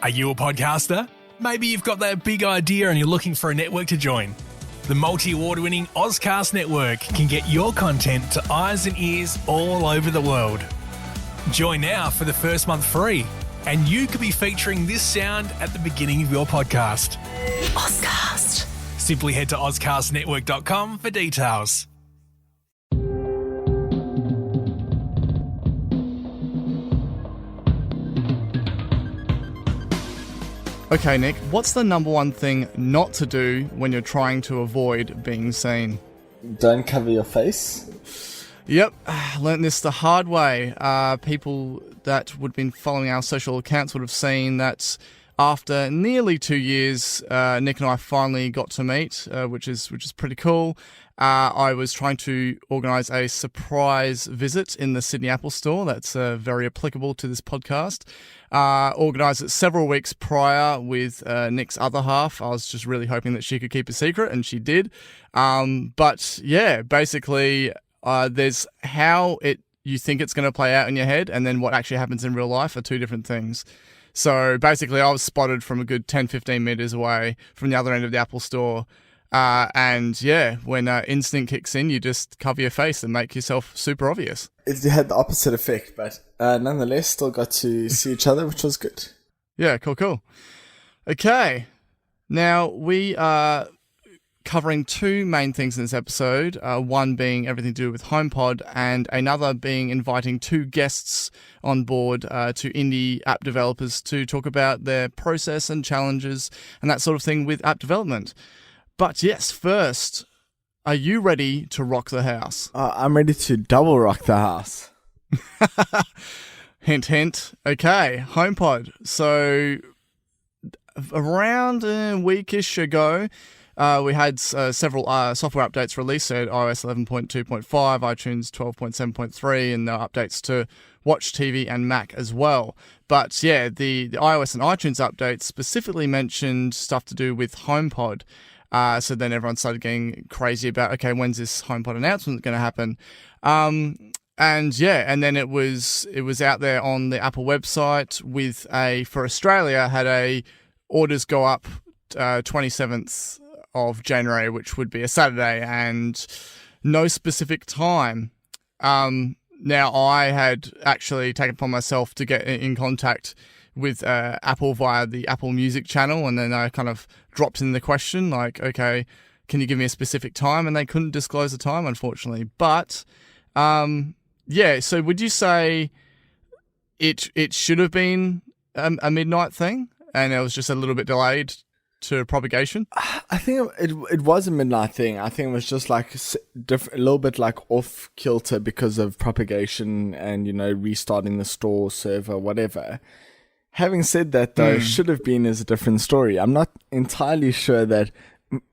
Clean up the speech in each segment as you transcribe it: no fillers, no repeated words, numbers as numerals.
Are you a podcaster? Maybe you've got that big idea and you're looking for a network to join. The multi-award-winning Ozcast Network can get your content to eyes and ears all over the world. Join now for the first month free, and you could be featuring this sound at the beginning of your podcast. Ozcast. Simply head to ozcastnetwork.com for details. Okay, Nick, what's the number one thing not to do when you're trying to avoid being seen? Don't cover your face. Yep, learnt this the hard way. People that would have been following our social accounts would have seen that after nearly 2 years, Nick and I finally got to meet, which is pretty cool. I was trying to organise a surprise visit in the Sydney Apple Store. That's very applicable to this podcast. Organised it several weeks prior with Nick's other half. I was just really hoping that she could keep a secret, and she did. But yeah, basically, there's how you think it's going to play out in your head, and then what actually happens in real life are two different things. So basically, I was spotted from a good 10-15 metres away from the other end of the Apple Store. And yeah, when instinct kicks in, you just cover your face and make yourself super obvious. It had the opposite effect, but nonetheless, still got to see each other, which was good. Yeah, cool. Okay, now we are covering two main things in this episode, one being everything to do with HomePod, and another being inviting two guests on board to indie app developers to talk about their process and challenges and that sort of thing with app development. But yes, first, are you ready to rock the house? I'm ready to double rock the house. Hint, hint. Okay, HomePod. So around a weekish ago, we had several software updates released, so iOS 11.2.5, iTunes 12.7.3, and updates to Watch TV and Mac as well. But yeah, the iOS and iTunes updates specifically mentioned stuff to do with HomePod. So then everyone started getting crazy about, okay, when's this HomePod announcement going to happen? And yeah, and then it was out there on the Apple website with for Australia, had a orders go up 27th of January, which would be a Saturday, and no specific time. Now, I had actually taken upon myself to get in contact with Apple via the Apple Music channel, and then I kind of dropped in the question, like, okay, can you give me a specific time? And they couldn't disclose the time, unfortunately. But, yeah, so would you say it should have been a midnight thing, and it was just a little bit delayed to propagation? I think it was a midnight thing. I think it was just like a little bit like off kilter because of propagation and, restarting the store server, whatever. Having said that, though, should have been is a different story. I'm not entirely sure that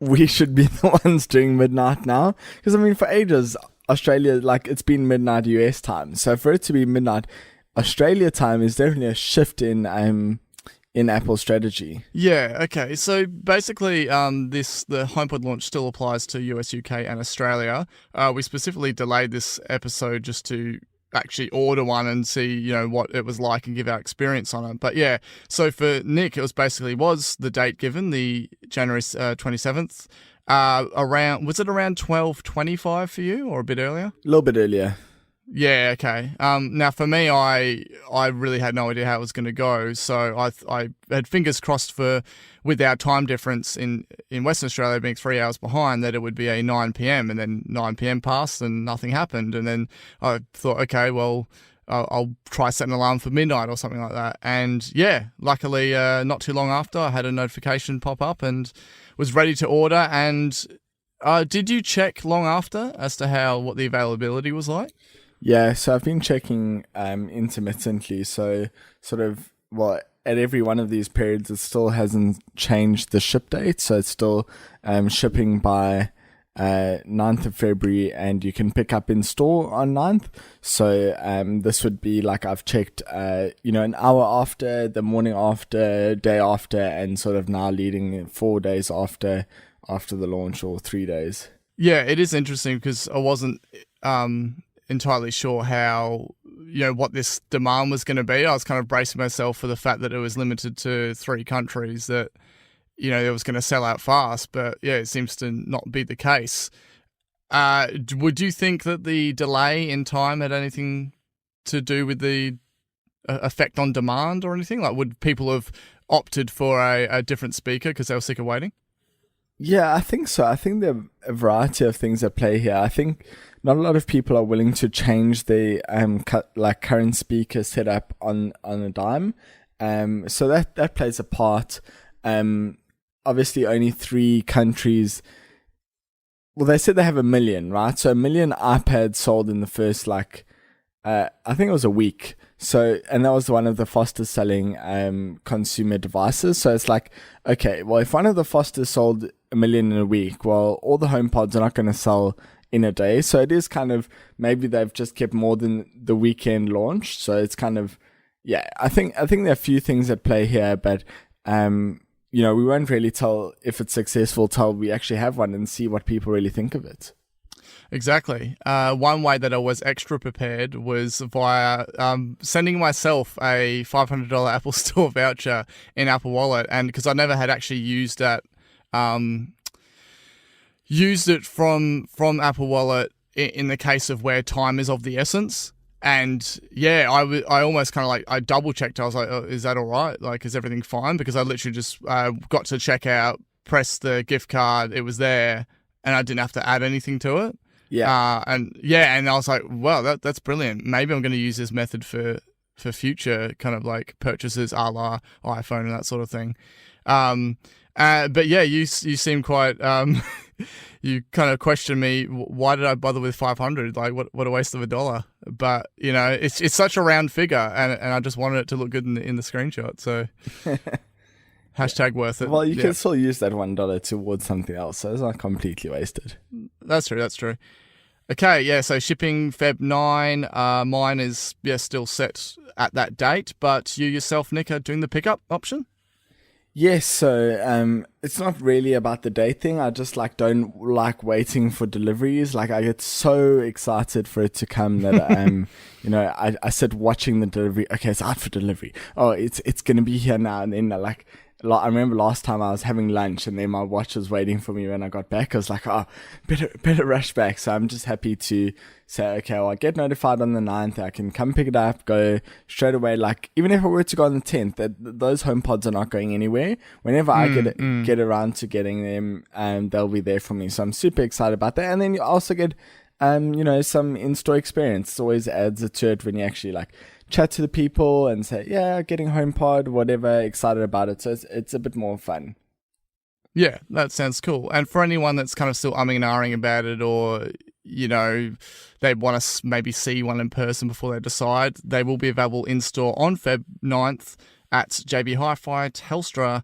we should be the ones doing midnight now. Because, for ages, Australia, it's been midnight US time. So for it to be midnight Australia time is definitely a shift in Apple strategy. Yeah, okay. So basically, the HomePod launch still applies to US, UK, and Australia. We specifically delayed this episode just to actually order one and see, what it was like and give our experience on it. But yeah, so for Nick, it was the date given, the January 27th. Was it around 12:25 for you, or a bit earlier? A little bit earlier. Yeah, okay. Now for me, I really had no idea how it was going to go, so I had fingers crossed with our time difference in Western Australia being 3 hours behind, that it would be a 9 p.m, and then 9 p.m. passed and nothing happened, and then I thought, okay, well, I'll try setting an alarm for midnight or something like that. And yeah, luckily, not too long after, I had a notification pop up and was ready to order. And did you check long after as to what the availability was like? Yeah, so I've been checking intermittently. So at every one of these periods, it still hasn't changed the ship date. So it's still shipping by 9th of February, and you can pick up in store on 9th. So this would be like I've checked, an hour after, the morning after, day after, and sort of now leading 4 days after the launch, or 3 days. Yeah, it is interesting because I wasn't entirely sure how what this demand was going to be. I was kind of bracing myself for the fact that it was limited to 3 countries, that, it was going to sell out fast. But yeah, it seems to not be the case. Would you think that the delay in time had anything to do with the effect on demand or anything? Like, would people have opted for a different speaker because they were sick of waiting? Yeah, I think so. I think there are a variety of things at play here. I think not a lot of people are willing to change the current speaker setup on a dime. So that plays a part. Obviously, only 3 countries. Well, they said they have 1 million, right? So 1 million iPads sold in the first I think it was a week. So, and that was one of the fastest selling consumer devices. So it's like, okay, well, if one of the fastest sold 1 million in a week, well, all the HomePods are not going to sell in a day. So it is kind of, maybe they've just kept more than the weekend launch. So it's kind of, yeah, I think there are a few things at play here, but we won't really tell if it's successful till we actually have one and see what people really think of it. Exactly. One way that I was extra prepared was via sending myself a $500 Apple Store voucher in Apple Wallet, and because I never had actually used that, used it from Apple Wallet in the case of where time is of the essence. And yeah, I almost kind of I double checked. I was like, oh, is that all right? Like, is everything fine? Because I literally just got to checkout, pressed the gift card, it was there, and I didn't have to add anything to it. Yeah. And I was like, well, that's brilliant. Maybe I'm going to use this method for future kind of purchases a la iPhone and that sort of thing. But yeah, you seem quite, you kind of questioned me. Why did I bother with 500? Like, what a waste of $1. But it's such a round figure, and I just wanted it to look good in the screenshot. So hashtag worth it. Well, you can still use that $1 towards something else, so it's not completely wasted. That's true. Okay, yeah, so shipping Feb 9. Mine is still set at that date, but you yourself, Nick, are doing the pickup option? Yes, so it's not really about the date thing. I just don't like waiting for deliveries. I get so excited for it to come that I sit watching the delivery. Okay, it's out for delivery. Oh, it's gonna be here now. And then I remember last time I was having lunch and then my watch was waiting for me when I got back. I was like, oh, better rush back. So I'm just happy to say, okay, well, I get notified on the 9th. I can come pick it up, go straight away. Even if I were to go on the 10th, those HomePods are not going anywhere. Whenever I get around to getting them, they'll be there for me. So I'm super excited about that. And then you also get, some in-store experience. It always adds to it when you actually chat to the people and say, yeah, getting HomePod, whatever, excited about it. So it's a bit more fun. Yeah, that sounds cool. And for anyone that's kind of still umming and ahhing about it, or, they want to maybe see one in person before they decide, they will be available in-store on Feb 9th at JB Hi-Fi, Telstra,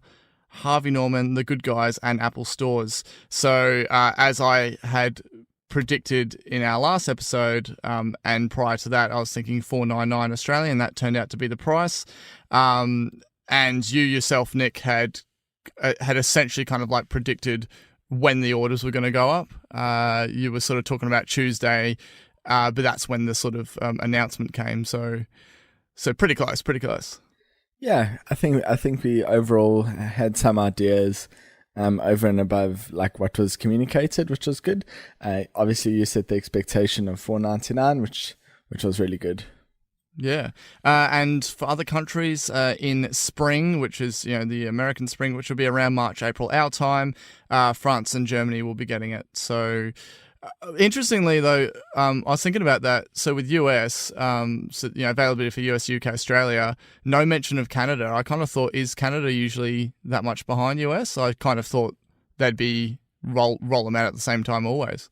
Harvey Norman, The Good Guys, and Apple stores. So as I had predicted in our last episode, and prior to that, I was thinking $499 Australian. That turned out to be the price. And you yourself, Nick, had essentially kind of predicted when the orders were going to go up. You were sort of talking about Tuesday, but that's when the sort of announcement came. So pretty close. Yeah, I think we overall had some ideas over and above what was communicated, which was good. Obviously, you set the expectation of $499, which was really good. Yeah, and for other countries in spring, which is the American spring, which will be around March, April our time, France and Germany will be getting it. So interestingly, though, I was thinking about that. So with US, availability for US, UK, Australia, no mention of Canada. I kind of thought, is Canada usually that much behind US? I kind of thought they'd be roll them out at the same time always.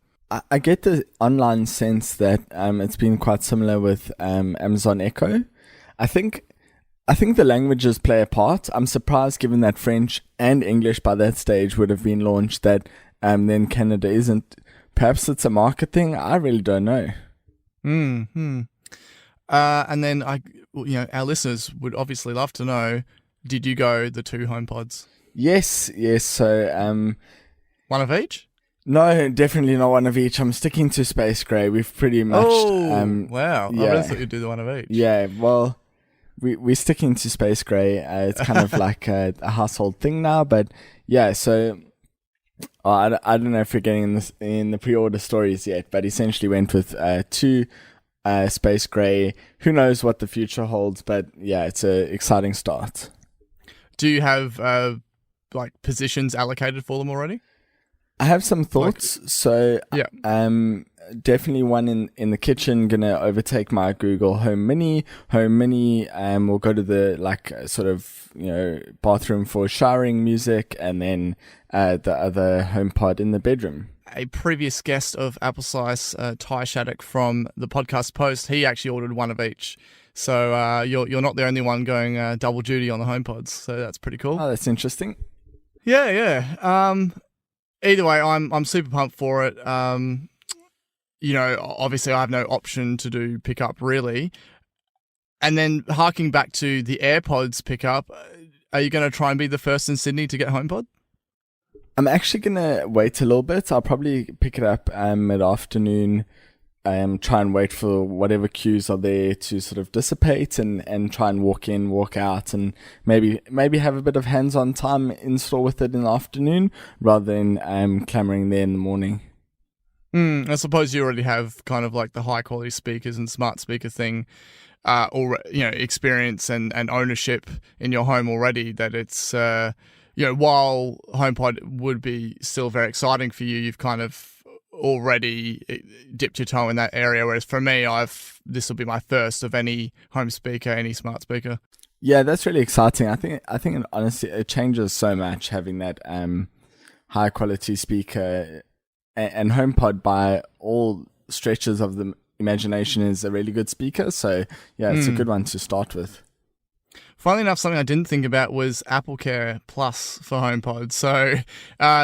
I get the online sense that it's been quite similar with Amazon Echo. I think the languages play a part. I'm surprised, given that French and English by that stage would have been launched, that then Canada isn't. Perhaps it's a market thing. I really don't know. And then our listeners would obviously love to know: did you go the 2 HomePods? Yes. So one of each. No, definitely not one of each. I'm sticking to Space Gray. We've pretty much. Wow. Yeah. I really thought you'd do the one of each. Yeah, well, we're sticking to Space Gray. It's kind of like a household thing now, but yeah. So I don't know if we're getting in the pre-order stories yet, but essentially went with 2 Space Gray. Who knows what the future holds? But yeah, it's an exciting start. Do you have like positions allocated for them already? I have some thoughts. So definitely one in the kitchen, gonna overtake my Google Home Mini. We'll go to the sort of, bathroom for showering music, and then the other HomePod in the bedroom. A previous guest of Apple Slice, Ty Shattuck from the podcast Post, he actually ordered one of each. So you're not the only one going double duty on the HomePods. So that's pretty cool. Oh, that's interesting. Yeah. Either way, I'm super pumped for it. Obviously I have no option to do pickup really. And then harking back to the AirPods pickup, are you going to try and be the first in Sydney to get HomePod? I'm actually going to wait a little bit. I'll probably pick it up mid-afternoon, try and wait for whatever queues are there to sort of dissipate, and try and walk in, walk out, and maybe have a bit of hands-on time in store with it in the afternoon rather than clamoring there in the morning. I suppose you already have kind of like the high-quality speakers and smart speaker thing, experience and ownership in your home already, that it's, while HomePod would be still very exciting for you, you've kind of already dipped your toe in that area, whereas for me, this will be my first of any home speaker, any smart speaker. Yeah, that's really exciting. I think honestly it changes so much having that high quality speaker, and HomePod by all stretches of the imagination is a really good speaker. So yeah, it's a good one to start with. Funnily enough, something I didn't think about was Apple Care Plus for HomePod. So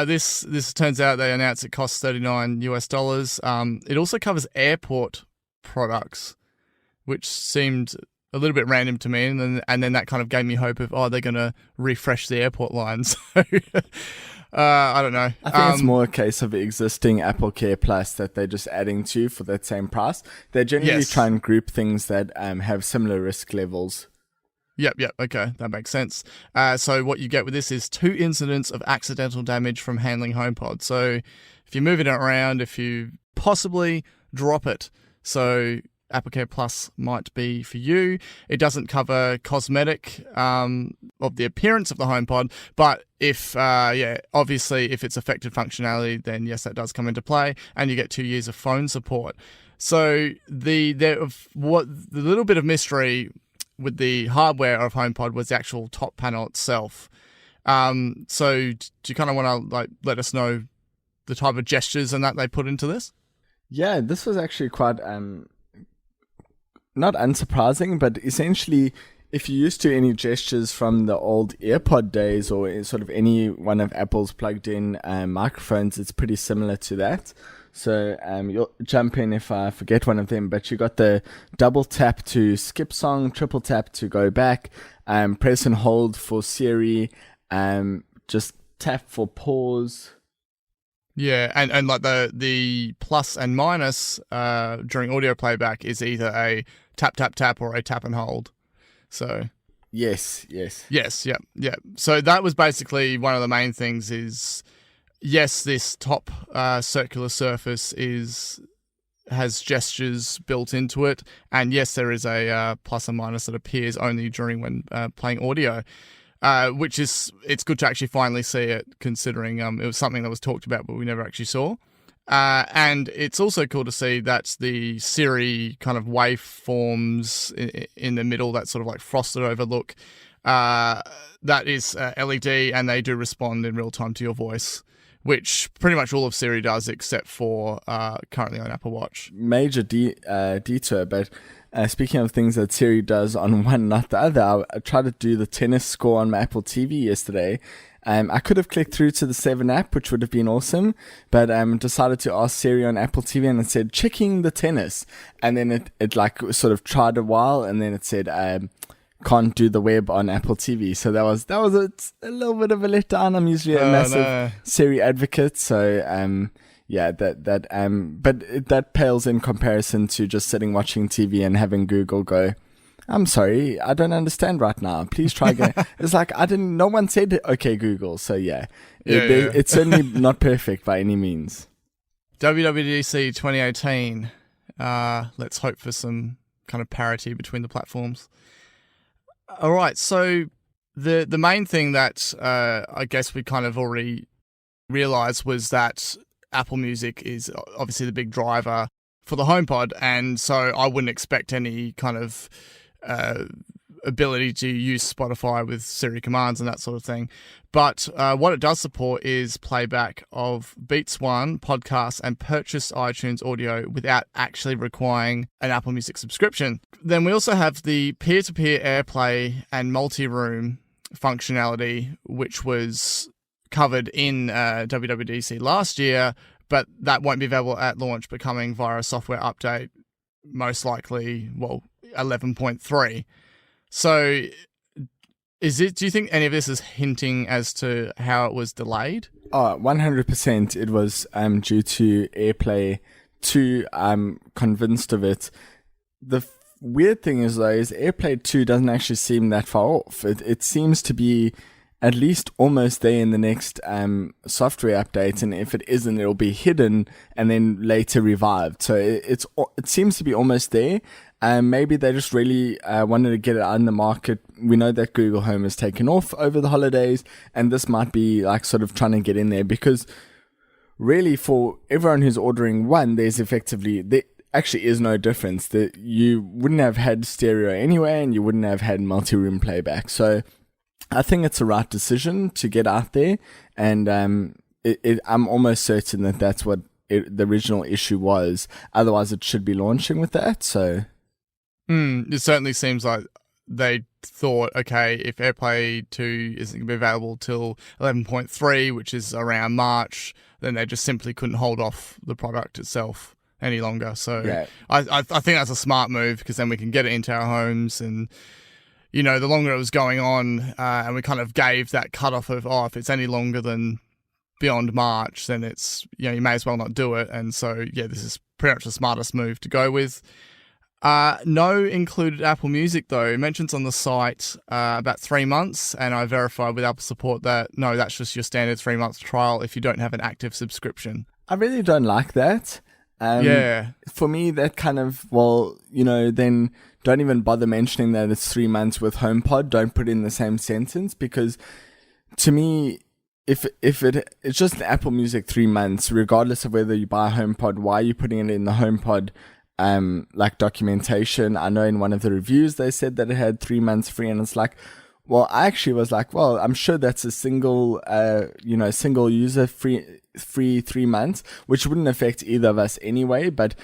this turns out they announced it costs $39 US. It also covers airport products, which seemed a little bit random to me, and then that kind of gave me hope of they're going to refresh the airport lines. I don't know. I think it's more a case of existing Apple Care Plus that they're just adding to for that same price. They generally try and group things that have similar risk levels. Yep. Okay, that makes sense. So what you get with this is 2 incidents of accidental damage from handling HomePod. So if you're moving it around, if you possibly drop it, so Apple Care Plus might be for you. It doesn't cover cosmetic of the appearance of the HomePod, but if obviously if it's affected functionality, then yes, that does come into play, and you get 2 years of phone support. So the little bit of mystery with the hardware of HomePod was the actual top panel itself. So do you kind of want to let us know the type of gestures and that they put into this? Yeah, this was actually quite not unsurprising, but essentially, if you're used to any gestures from the old AirPod days or sort of any one of Apple's plugged-in microphones, it's pretty similar to that. So you'll jump in if I forget one of them, but you got the double tap to skip song, triple tap to go back, press and hold for Siri, just tap for pause. Yeah, and like the plus and minus during audio playback is either a tap tap tap or a tap and hold. So yes, yeah. So that was basically one of the main things is, yes, this top circular surface has gestures built into it, and yes, there is a plus and minus that appears only during when playing audio, which is, it's good to actually finally see it, considering it was something that was talked about but we never actually saw. And it's also cool to see that the Siri kind of waveforms in the middle, that sort of like frosted over look, that is LED, and they do respond in real time to your voice, which pretty much all of Siri does except for currently on Apple Watch. Major detour, but speaking of things that Siri does on one, not the other, I tried to do the tennis score on my Apple TV yesterday. I could have clicked through to the 7 app, which would have been awesome, but decided to ask Siri on Apple TV, and it said, checking the tennis. And then it like sort of tried a while, and then it said, can't do the web on Apple TV. So that was a little bit of a letdown. I'm usually a massive Siri advocate. So yeah, that pales in comparison to just sitting watching TV and having Google go, I'm sorry, I don't understand right now. Please try again. It's like, no one said, okay, Google. So yeah, it's certainly not perfect by any means. WWDC 2018. Let's hope for some kind of parity between the platforms. All right, so the main thing that I guess we kind of already realized was that Apple Music is obviously the big driver for the HomePod, and so I wouldn't expect any kind of ability to use Spotify with Siri commands and that sort of thing. But what it does support is playback of Beats One, podcasts, and purchased iTunes audio without actually requiring an Apple Music subscription. Then we also have the peer-to-peer AirPlay and multi-room functionality, which was covered in WWDC last year, but that won't be available at launch, but coming via a software update, most likely, 11.3. So do you think any of this is hinting as to how it was delayed? 100% it was due to AirPlay 2. I'm convinced of it. The weird thing is, though, is AirPlay 2 doesn't actually seem that far off. It seems to be at least almost there in the next software update, and if it isn't, it'll be hidden and then later revived. So it seems to be almost there. Maybe they just really wanted to get it out in the market. We know that Google Home has taken off over the holidays, and this might be like sort of trying to get in there, because really for everyone who's ordering one, there actually is no difference. That you wouldn't have had stereo anyway, and you wouldn't have had multi-room playback. So I think it's a right decision to get out there, and I'm almost certain that that's what the original issue was. Otherwise, it should be launching with that. So it certainly seems like they thought, okay, if AirPlay 2 isn't going to be available till 11.3, which is around March, then they just simply couldn't hold off the product itself any longer. So yeah. I think that's a smart move, because then we can get it into our homes, and the longer it was going on, and we kind of gave that cutoff of, if it's any longer than beyond March, then it's, you may as well not do it. And so, yeah, this is pretty much the smartest move to go with. No included Apple Music, though. It mentions on the site about 3 months, and I verified with Apple support that, no, that's just your standard 3-month trial if you don't have an active subscription. I really don't like that. Yeah. For me, that kind of, then don't even bother mentioning that it's 3 months with HomePod. Don't put it in the same sentence, because to me, if it's just Apple Music 3 months, regardless of whether you buy a HomePod, why are you putting it in the HomePod like documentation? I know in one of the reviews they said that it had 3 months free, and it's like, well, I actually was like, well, I'm sure that's a single user free 3 months, which wouldn't affect either of us anyway. But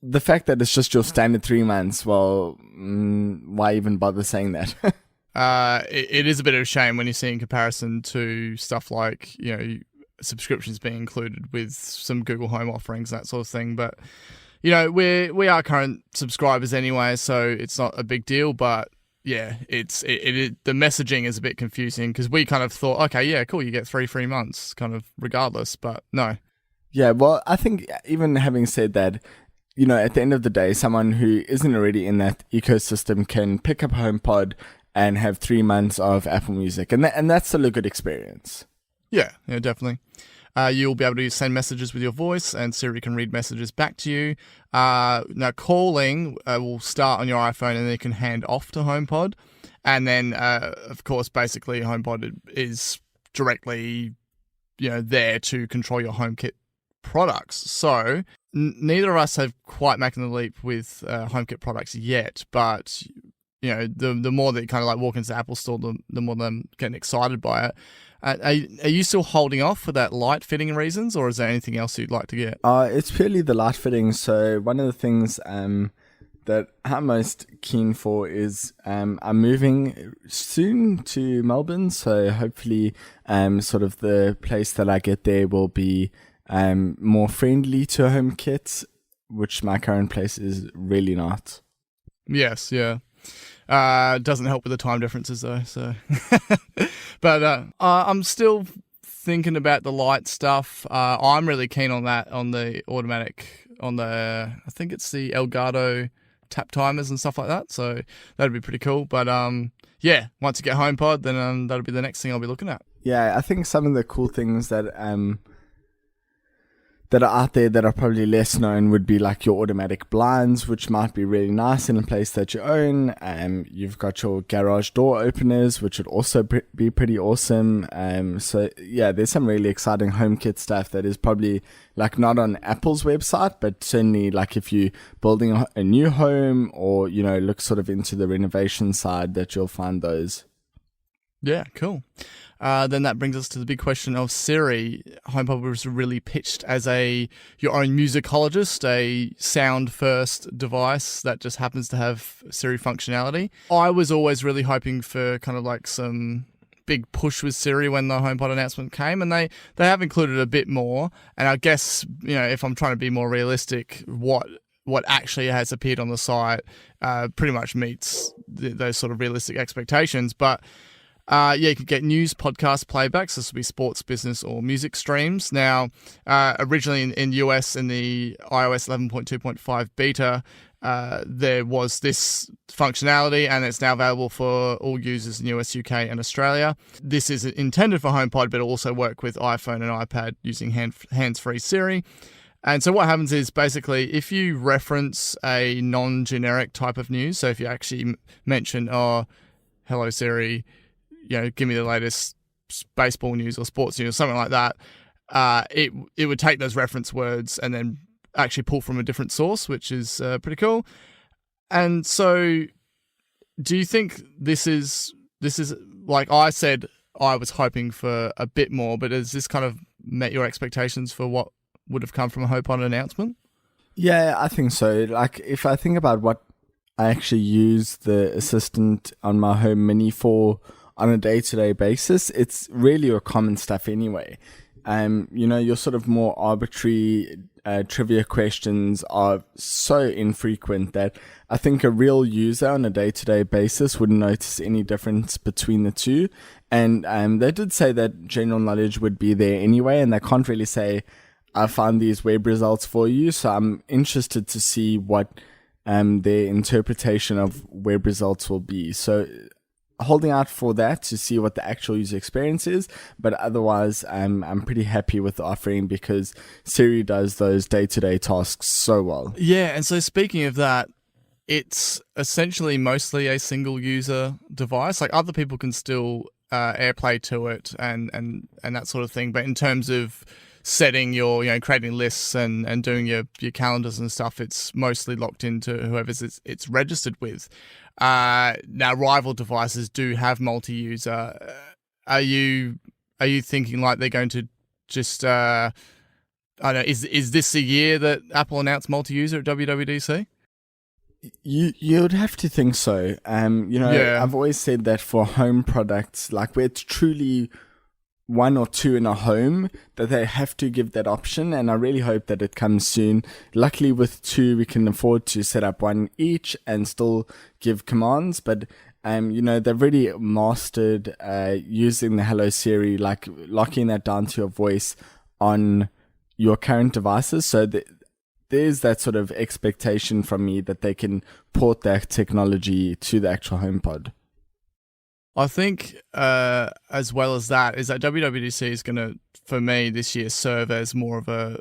the fact that it's just your standard 3 months, well, why even bother saying that? It is a bit of a shame when you see in comparison to stuff like, subscriptions being included with some Google Home offerings, that sort of thing. But, we are current subscribers anyway, so it's not a big deal. But yeah, the messaging is a bit confusing, because we kind of thought, okay, yeah, cool, you get 3 free months, kind of regardless, but no. Yeah, well, I think even having said that, at the end of the day, someone who isn't already in that ecosystem can pick up HomePod and have 3 months of Apple Music, and that's still a good experience. Yeah, definitely. You'll be able to send messages with your voice, and Siri can read messages back to you. Now, calling will start on your iPhone, and then you can hand off to HomePod. And then, of course, basically, HomePod is directly, there to control your HomeKit products. So neither of us have quite making the leap with HomeKit products yet, but the more that you kind of like walk into the Apple store, the more I'm getting excited by it. Are you still holding off for that light fitting reasons, or is there anything else you'd like to get? It's purely the light fitting. So one of the things that I'm most keen for is I'm moving soon to Melbourne. So hopefully sort of the place that I get there will be more friendly to HomeKit, which my current place is really not. Yes, yeah. Doesn't help with the time differences though. So, but I'm still thinking about the light stuff. I'm really keen on that, on the automatic, I think it's the Elgato tap timers and stuff like that. So that'd be pretty cool. But yeah, once you get HomePod, then that'll be the next thing I'll be looking at. Yeah, I think some of the cool things that are out there that are probably less known would be like your automatic blinds, which might be really nice in a place that you own. You've got your garage door openers, which would also be pretty awesome. So yeah, there's some really exciting HomeKit stuff that is probably like not on Apple's website, but certainly like if you're building a new home or, you know, look sort of into the renovation side, that you'll find those. Yeah, cool. Then that brings us to the big question of Siri. HomePod was really pitched as your own musicologist, a sound-first device that just happens to have Siri functionality. I was always really hoping for kind of like some big push with Siri when the HomePod announcement came, and they have included a bit more. And I guess, you know, if I'm trying to be more realistic, what actually has appeared on the site pretty much meets those sort of realistic expectations. But you could get news, podcast playbacks. This will be sports, business, or music streams. Now, originally in US in the iOS 11.2.5 beta, there was this functionality, and it's now available for all users in US, UK, and Australia. This is intended for HomePod, but it'll also work with iPhone and iPad using hands-free Siri. And so what happens is basically if you reference a non-generic type of news, so if you actually mention, hello Siri, you know, give me the latest baseball news or sports news or something like that, it would take those reference words and then actually pull from a different source, which is pretty cool. And so do you think this is like I said, I was hoping for a bit more, but has this kind of met your expectations for what would have come from a HomePod announcement? Yeah, I think so. Like if I think about what I actually use the Assistant on my Home Mini for on a day-to-day basis, it's really your common stuff anyway. You know, your sort of more arbitrary trivia questions are so infrequent that I think a real user on a day-to-day basis wouldn't notice any difference between the two. And they did say that general knowledge would be there anyway, and they can't really say, I found these web results for you. So I'm interested to see what their interpretation of web results will be. So holding out for that to see what the actual user experience is, but otherwise I'm pretty happy with the offering because Siri does those day-to-day tasks so well. Yeah, and so speaking of that, it's essentially mostly a single user device. Like other people can still AirPlay to it and that sort of thing, but in terms of setting your, you know, creating lists and doing your calendars and stuff, it's mostly locked into whoever's it's registered with. Now, rival devices do have multi-user. Are you thinking like they're going to just I don't know? Is this the year that Apple announced multi-user at WWDC? You'd have to think so. You know, yeah. I've always said that for home products, like where it's truly one or two in a home, that they have to give that option, and I really hope that it comes soon. Luckily with two we can afford to set up one each and still give commands, but you know, they've really mastered using the Hello Siri, like locking that down to your voice on your current devices, so that there's that sort of expectation from me that they can port that technology to the actual HomePod. I think, as well as that, is that WWDC is going to, for me, this year serve as more of a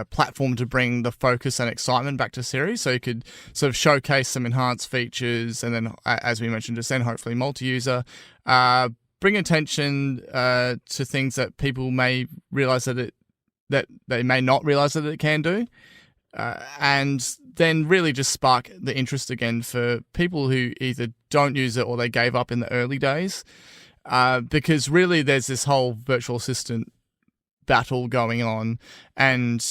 platform to bring the focus and excitement back to Siri. So you could sort of showcase some enhanced features, and then, as we mentioned just then, hopefully multi-user. Bring attention to things that people may realize that they may not realize that it can do. And then really just spark the interest again for people who either don't use it or they gave up in the early days. Because really there's this whole virtual assistant battle going on, and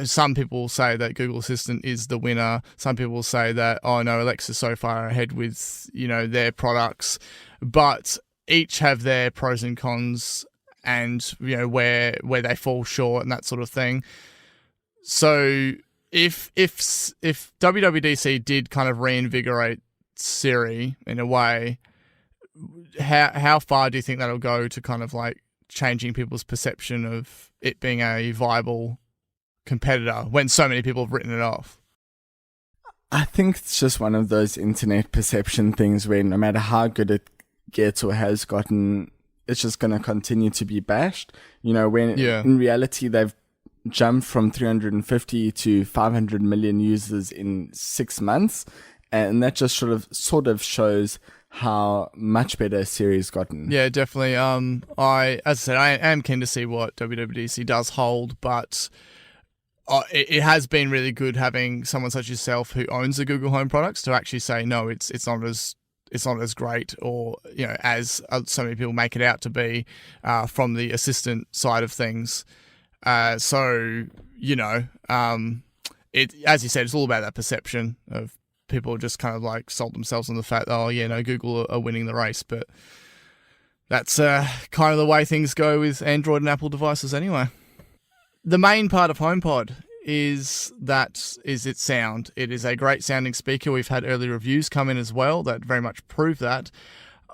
some people say that Google Assistant is the winner. Some people say that, oh no, Alexa's so far ahead with, you know, their products, but each have their pros and cons, and, you know, where they fall short and that sort of thing. So if WWDC did kind of reinvigorate Siri in a way, how far do you think that'll go to kind of like changing people's perception of it being a viable competitor when so many people have written it off? I think it's just one of those internet perception things where no matter how good it gets or has gotten, it's just going to continue to be bashed. You know, when in reality they've jumped from 350 to 500 million users in 6 months. And that just sort of shows how much better a series gotten. Yeah, definitely. As I said, I am keen to see what WWDC does hold, but it has been really good having someone such as yourself who owns the Google Home products to actually say no, it's not as great, or as so many people make it out to be from the assistant side of things. So it, as you said, it's all about that perception of people just kind of like sold themselves on the fact that, Google are winning the race, but that's kind of the way things go with Android and Apple devices anyway. The main part of HomePod is its sound. It is a great sounding speaker. We've had early reviews come in as well that very much prove that.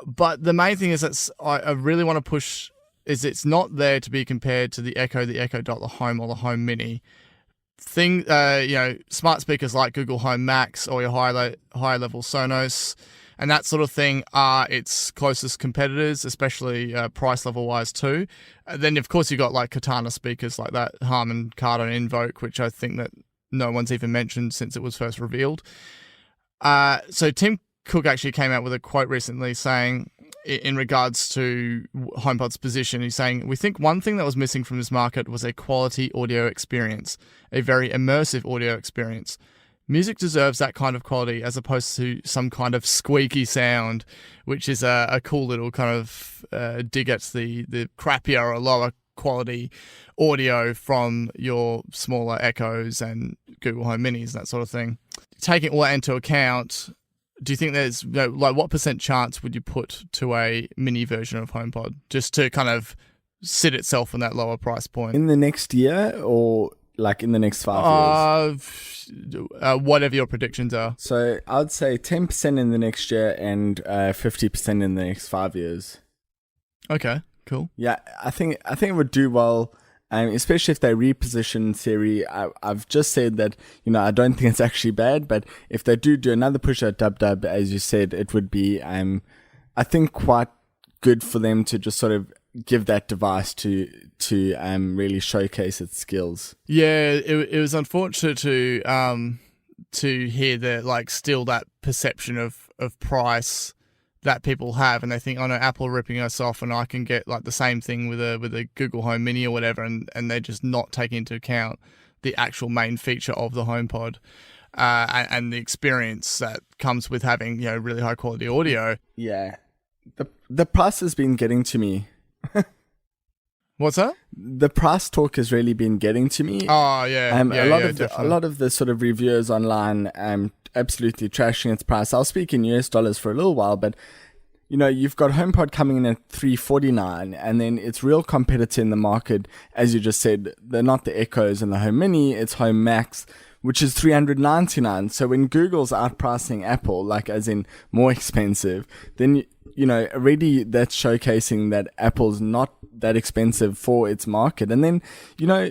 But the main thing is that I really want to push is it's not there to be compared to the Echo Dot, the Home, or the Home Mini. Smart speakers like Google Home Max or your higher level Sonos and that sort of thing are its closest competitors, especially price level wise too. Then of course you've got like Cortana speakers like that, Harman Kardon Invoke, which I think that no one's even mentioned since it was first revealed. So Tim Cook actually came out with a quote recently saying, in regards to HomePod's position, he's saying, "We think one thing that was missing from this market was a quality audio experience, a very immersive audio experience. Music deserves that kind of quality as opposed to some kind of squeaky sound," which is a cool little kind of dig at the crappier or lower quality audio from your smaller Echoes and Google Home Minis, that sort of thing. Taking all that into account, do you think there's what % chance would you put to a mini version of HomePod just to kind of sit itself on that lower price point? In the next year or like in the next 5 years? Whatever your predictions are. So I'd say 10% in the next year and 50% in the next 5 years. Okay, cool. Yeah, I think it would do well. Especially if they reposition Siri. I've just said that, I don't think it's actually bad, but if they do another push at DubDub, as you said, it would be, I think, quite good for them to just sort of give that device to really showcase its skills. Yeah, it was unfortunate to hear that, still that perception of price that people have, and they think, oh no, Apple ripping us off, and I can get the same thing with a Google Home Mini or whatever, and they're just not taking into account the actual main feature of the HomePod and the experience that comes with having really high quality audio. Yeah, the price has been getting to me. What's that? The price talk has really been getting to me. Oh yeah, a lot of the sort of reviewers online absolutely trashing its price. I'll speak in US dollars for a little while, but you've got HomePod coming in at $349, and then its real competitor in the market, as you just said, they're not the Echoes and the Home Mini, it's Home Max, which is $399. So when Google's outpricing Apple, as in more expensive, then already that's showcasing that Apple's not that expensive for its market. And then,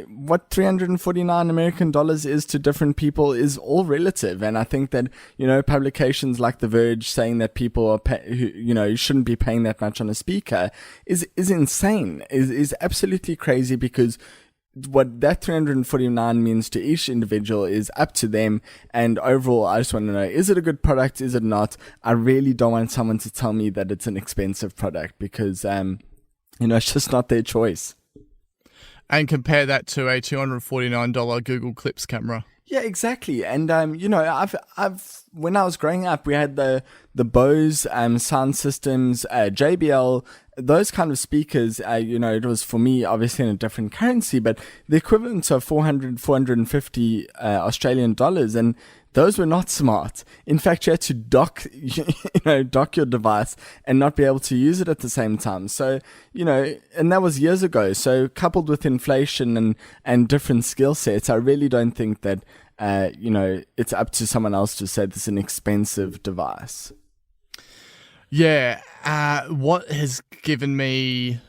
what $349 American dollars is to different people is all relative. And I think that, publications like The Verge saying that people are, you shouldn't be paying that much on a speaker is insane, is absolutely crazy, because what that $349 means to each individual is up to them. And overall, I just want to know, is it a good product? Is it not? I really don't want someone to tell me that it's an expensive product, because, it's just not their choice. And compare that to a $249 Google Clips camera. Yeah, exactly. And, I've when I was growing up, we had the Bose sound systems, JBL, those kind of speakers. It was, for me, obviously in a different currency, but the equivalent of 450 Australian dollars. And those were not smart. In fact, you had to dock your device and not be able to use it at the same time. So, and that was years ago. So coupled with inflation and different skill sets, I really don't think that, it's up to someone else to say this is an expensive device. Yeah. What has given me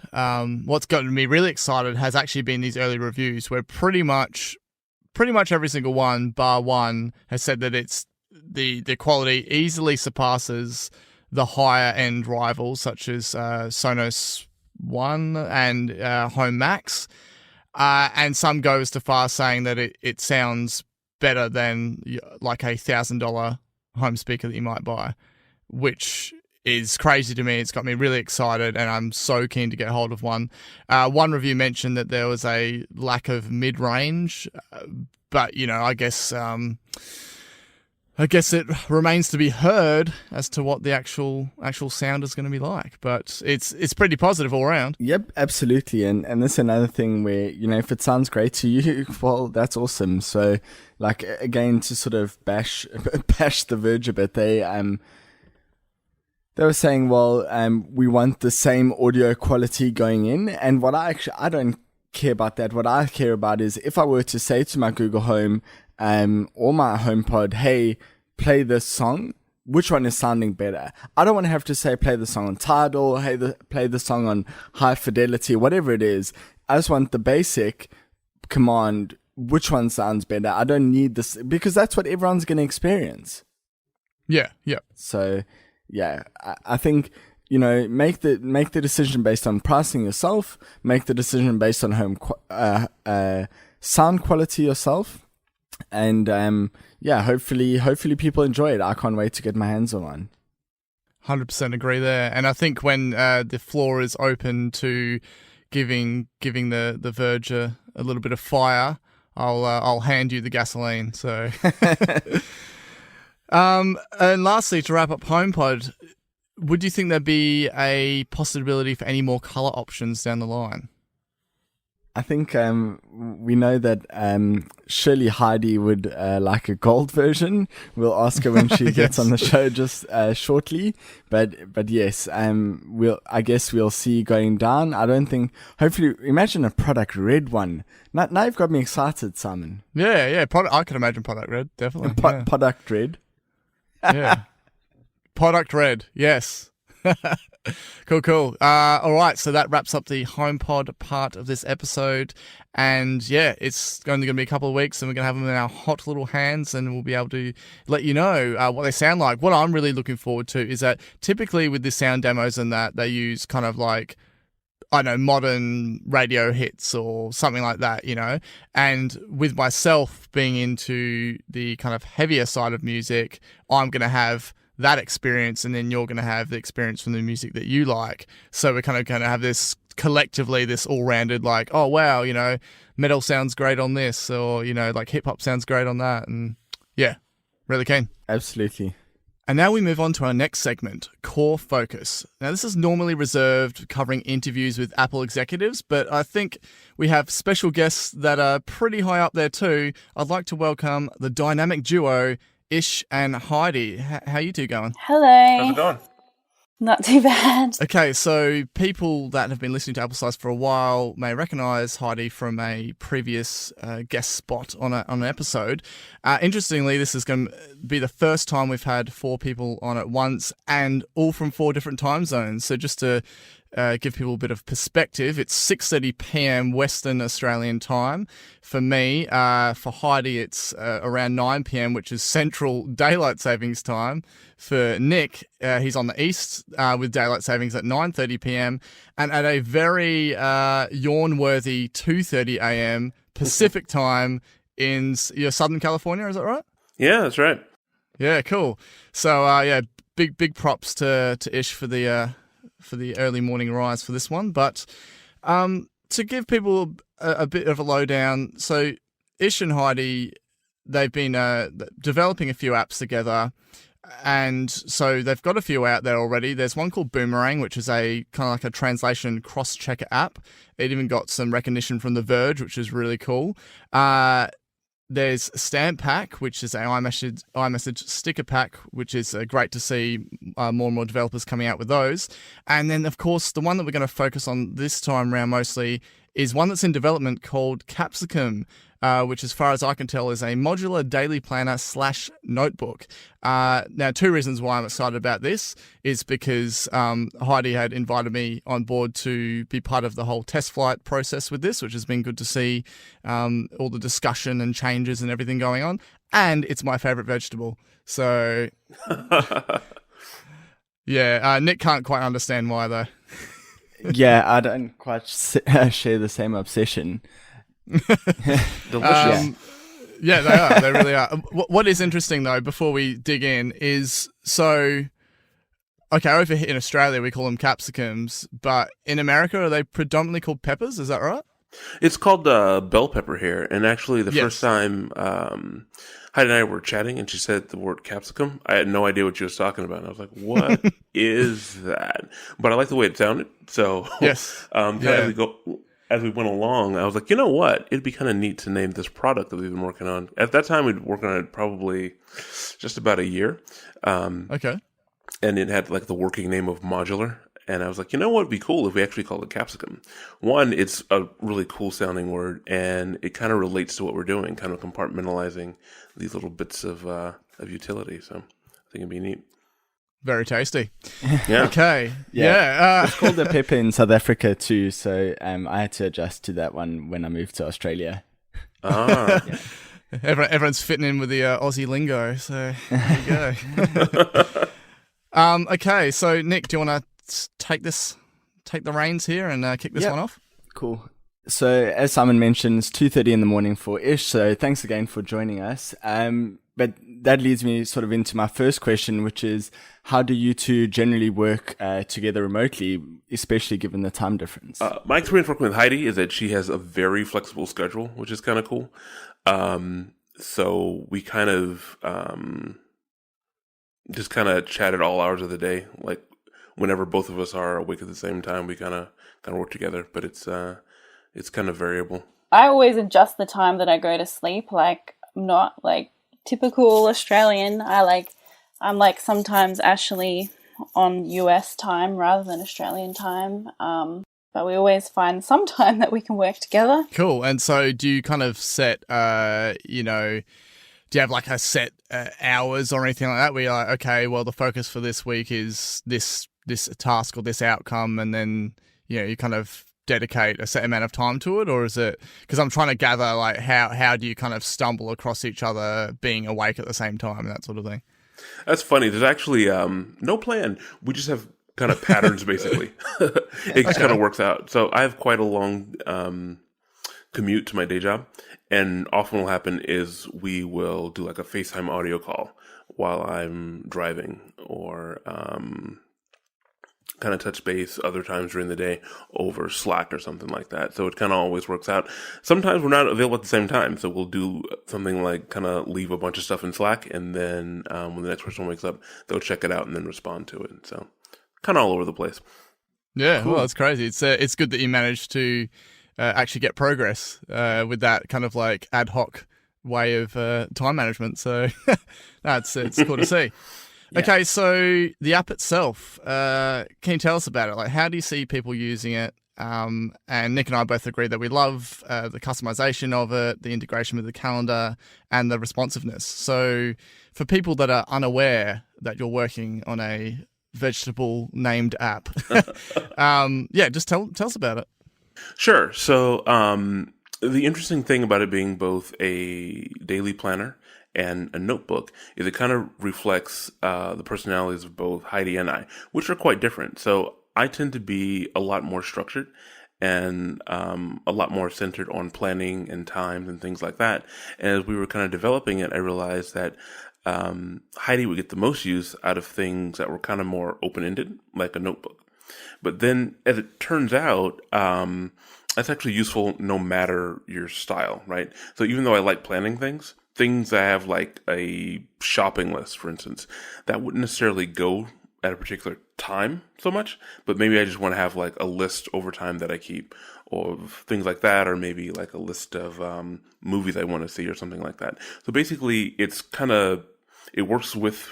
what's gotten me really excited has actually been these early reviews where pretty much every single one, bar one, has said that it's the quality easily surpasses the higher end rivals such as Sonos One and Home Max. And some go as far saying that it sounds better than like a $1,000 home speaker that you might buy, which is crazy to me. It's got me really excited, and I'm so keen to get hold of one. One review mentioned that there was a lack of mid-range, but I guess it remains to be heard as to what the actual sound is going to be like. But it's pretty positive all around. Yep, absolutely. And this is another thing where, if it sounds great to you, well, that's awesome. So, like, again, to sort of bash the Verge a bit, they were saying, well, we want the same audio quality going in. And what I don't care about that. What I care about is if I were to say to my Google Home or my HomePod, hey, play this song, which one is sounding better? I don't want to have to say play the song on Tidal, hey, play the song on high fidelity, whatever it is. I just want the basic command, which one sounds better. I don't need this, because that's what everyone's going to experience. Yeah. So, yeah, I think, make the decision based on pricing yourself, make the decision based on home sound quality yourself, and hopefully people enjoy it. I can't wait to get my hands on one. 100% agree there. And I think when the floor is open to giving the Verge a little bit of fire, I'll hand you the gasoline. So, and lastly, to wrap up HomePod, would you think there'd be a possibility for any more color options down the line? I think we know that surely Heidi would like a gold version. We'll ask her when she gets on the show just shortly. But yes, I guess we'll see going down. I don't think. Hopefully, imagine a product red one. Now you've got me excited, Simon. Yeah. I can imagine product red, definitely. Product red. Yeah. Product red. Yes. Cool. All right, so that wraps up the HomePod part of this episode. And yeah, it's only going to be a couple of weeks, and we're going to have them in our hot little hands, and we'll be able to let you know what they sound like. What I'm really looking forward to is that typically with the sound demos and that, they use kind of like, I know, modern radio hits or something like that, And with myself being into the kind of heavier side of music, I'm going to have that experience, and then you're going to have the experience from the music that you like. So we're kind of going to have this collectively, this all-rounded, like, oh wow, metal sounds great on this, or like hip-hop sounds great on that, and yeah, really keen. Absolutely. And now we move on to our next segment, Core Focus. Now this is normally reserved covering interviews with Apple executives, but I think we have special guests that are pretty high up there too. I'd like to welcome the dynamic duo Ish and Heidi. How you two going? Hello. How's it going? Not too bad. Okay, so people that have been listening to Apple Size for a while may recognise Heidi from a previous guest spot on an episode. Interestingly, this is going to be the first time we've had 4 people on at once, and all from 4 different time zones. So just to give people a bit of perspective, it's 6:30 p.m. Western Australian time. For me, for Heidi, it's around 9 p.m., which is Central Daylight Savings Time. For Nick, he's on the east with Daylight Savings at 9:30 p.m. and at a very yawn-worthy 2:30 a.m. Pacific Time in Southern California. Is that right? Yeah, that's right. Yeah, cool. So big props to Ish for the early morning rise for this one. But to give people a bit of a lowdown, so Ish and Heidi, they've been developing a few apps together, and so they've got a few out there already. There's one called Boomerang, which is a kind of like a translation cross-checker app. It even got some recognition from The Verge, which is really cool. There's Stamp Pack, which is an iMessage sticker pack, which is great to see more and more developers coming out with those. And then, of course, the one that we're going to focus on this time around mostly is one that's in development called Capsicum, which as far as I can tell is a modular daily planner / notebook. Now, two reasons why I'm excited about this is because Heidi had invited me on board to be part of the whole test flight process with this, which has been good to see all the discussion and changes and everything going on. And it's my favourite vegetable. So, yeah, Nick can't quite understand why, though. Yeah, I don't quite share the same obsession. Delicious. Yeah, they are. They really are. What is interesting, though, before we dig in, is okay, over here in Australia, we call them capsicums, but in America, are they predominantly called peppers? Is that right? It's called bell pepper here. And actually, the first time Heidi and I were chatting and she said the word capsicum, I had no idea what she was talking about. And I was like, what is that? But I like the way it sounded. So Yes. as we went along, I was like, you know what? It'd be kind of neat to name this product that we've been working on. At that time, we'd been working on it probably just about a year. Okay. And it had like the working name of modular. And I was like, you know what would be cool if we actually called it capsicum? One, it's a really cool sounding word, and it kind of relates to what we're doing, kind of compartmentalizing these little bits of utility. So I think it'd be neat. Very tasty. Yeah. Okay. Yeah. It's called a pepper in South Africa too, so I had to adjust to that one when I moved to Australia. Ah. Yeah. Everyone's fitting in with the Aussie lingo, so there you go. Okay, so Nick, do you want to take the reins here and kick this one off? Cool. So as Simon mentioned, it's 2:30 in the morning for Ish, so thanks again for joining us. But that leads me sort of into my first question, which is, how do you two generally work together remotely, especially given the time difference? My experience working with Heidi is that she has a very flexible schedule, which is kind of cool. So we kind of just kind of chat at all hours of the day. Like whenever both of us are awake at the same time, we kind of work together. But it's kind of variable. I always adjust the time that I go to sleep. Like, I'm not like typical Australian. I'm like sometimes actually on US time rather than Australian time. But we always find some time that we can work together. Cool. And so do you kind of set, do you have like a set hours or anything like that where you're like, okay, well, the focus for this week is this task or this outcome, and then, you kind of dedicate a set amount of time to it? Or is it, because I'm trying to gather like how do you kind of stumble across each other being awake at the same time and that sort of thing? That's funny. There's actually no plan. We just have kind of patterns, basically. It just kind of works out. So I have quite a long commute to my day job. And often what will happen is we will do like a FaceTime audio call while I'm driving, or kind of touch base other times during the day over Slack or something like that. So it kind of always works out. Sometimes we're not available at the same time. So we'll do something like kind of leave a bunch of stuff in Slack, and then when the next person wakes up, they'll check it out and then respond to it. So kind of all over the place. Yeah, cool. Well, it's crazy. It's good that you managed to actually get progress with that kind of like ad hoc way of time management. So it's cool to see. Yeah. Okay, so the app itself, can you tell us about it? Like, how do you see people using it? And Nick and I both agree that we love the customization of it, the integration with the calendar, and the responsiveness. So for people that are unaware that you're working on a vegetable named app, just tell us about it. Sure. So the interesting thing about it being both a daily planner and a notebook is it kind of reflects the personalities of both Heidi and I, which are quite different. So I tend to be a lot more structured and a lot more centered on planning and times and things like that. And as we were kind of developing it, I realized that Heidi would get the most use out of things that were kind of more open-ended, like a notebook. But then, as it turns out, that's actually useful no matter your style, right? So even though I like planning things I have like a shopping list, for instance, that wouldn't necessarily go at a particular time so much, but maybe I just want to have like a list over time that I keep, or things like that, or maybe like a list of movies I want to see or something like that. So basically, it works with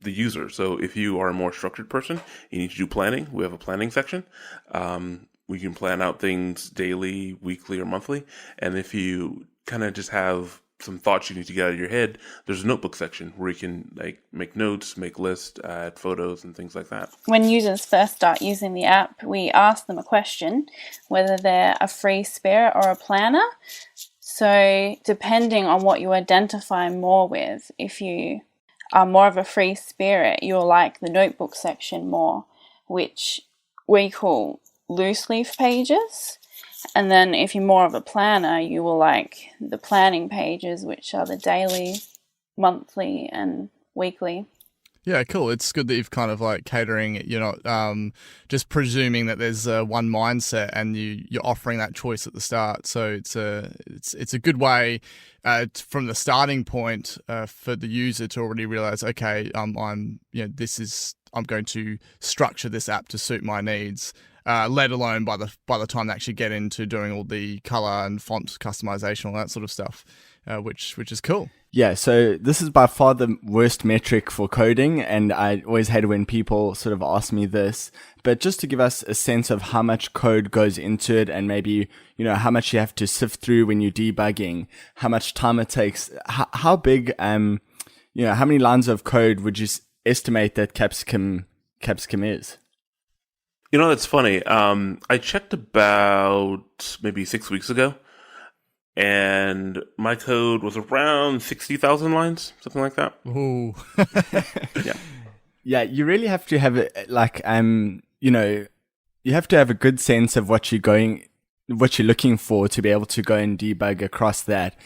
the user. So if you are a more structured person, you need to do planning. We have a planning section. We can plan out things daily, weekly, or monthly. And if you kind of just have some thoughts you need to get out of your head, there's a notebook section where you can like make notes, make lists, add photos, and things like that. When users first start using the app, we ask them a question, whether they're a free spirit or a planner. So depending on what you identify more with, if you are more of a free spirit, you'll like the notebook section more, which we call loose leaf pages. And then if you're more of a planner, you will like the planning pages, which are the daily, monthly, and weekly. Yeah, cool. It's good that you've kind of like catering. You're not just presuming that there's one mindset, and you're offering that choice at the start. So it's a good way from the starting point for the user to already realize, okay, I'm going to structure this app to suit my needs. Let alone by the time they actually get into doing all the color and font customization, all that sort of stuff, which is cool. Yeah, so this is by far the worst metric for coding, and I always hate when people sort of ask me this. But just to give us a sense of how much code goes into it, and maybe, how much you have to sift through when you're debugging, how much time it takes, how big, how many lines of code would you estimate that Capsicum is? That's funny. I checked about maybe 6 weeks ago, and my code was around 60,000 lines, something like that. Ooh. Yeah. Yeah, you really have to have it, you have to have a good sense of what you're looking for to be able to go and debug across that.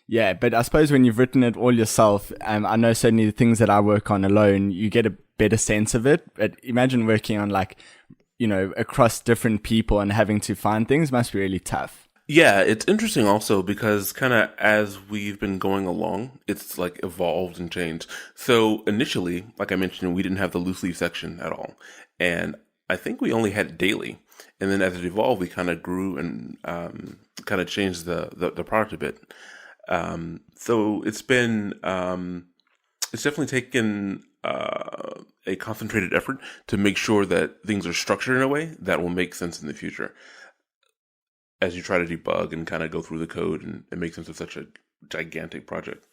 Yeah, but I suppose when you've written it all yourself, I know certainly the things that I work on alone, you get a better sense of it. But imagine working on across different people and having to find things must be really tough. Yeah, it's interesting also because kind of as we've been going along, it's like evolved and changed. So initially, like I mentioned, we didn't have the loose leaf section at all. And I think we only had daily. And then as it evolved, we kind of grew and kind of changed the product a bit. So it's been, it's definitely taken a concentrated effort to make sure that things are structured in a way that will make sense in the future as you try to debug and kind of go through the code and make sense of such a gigantic project.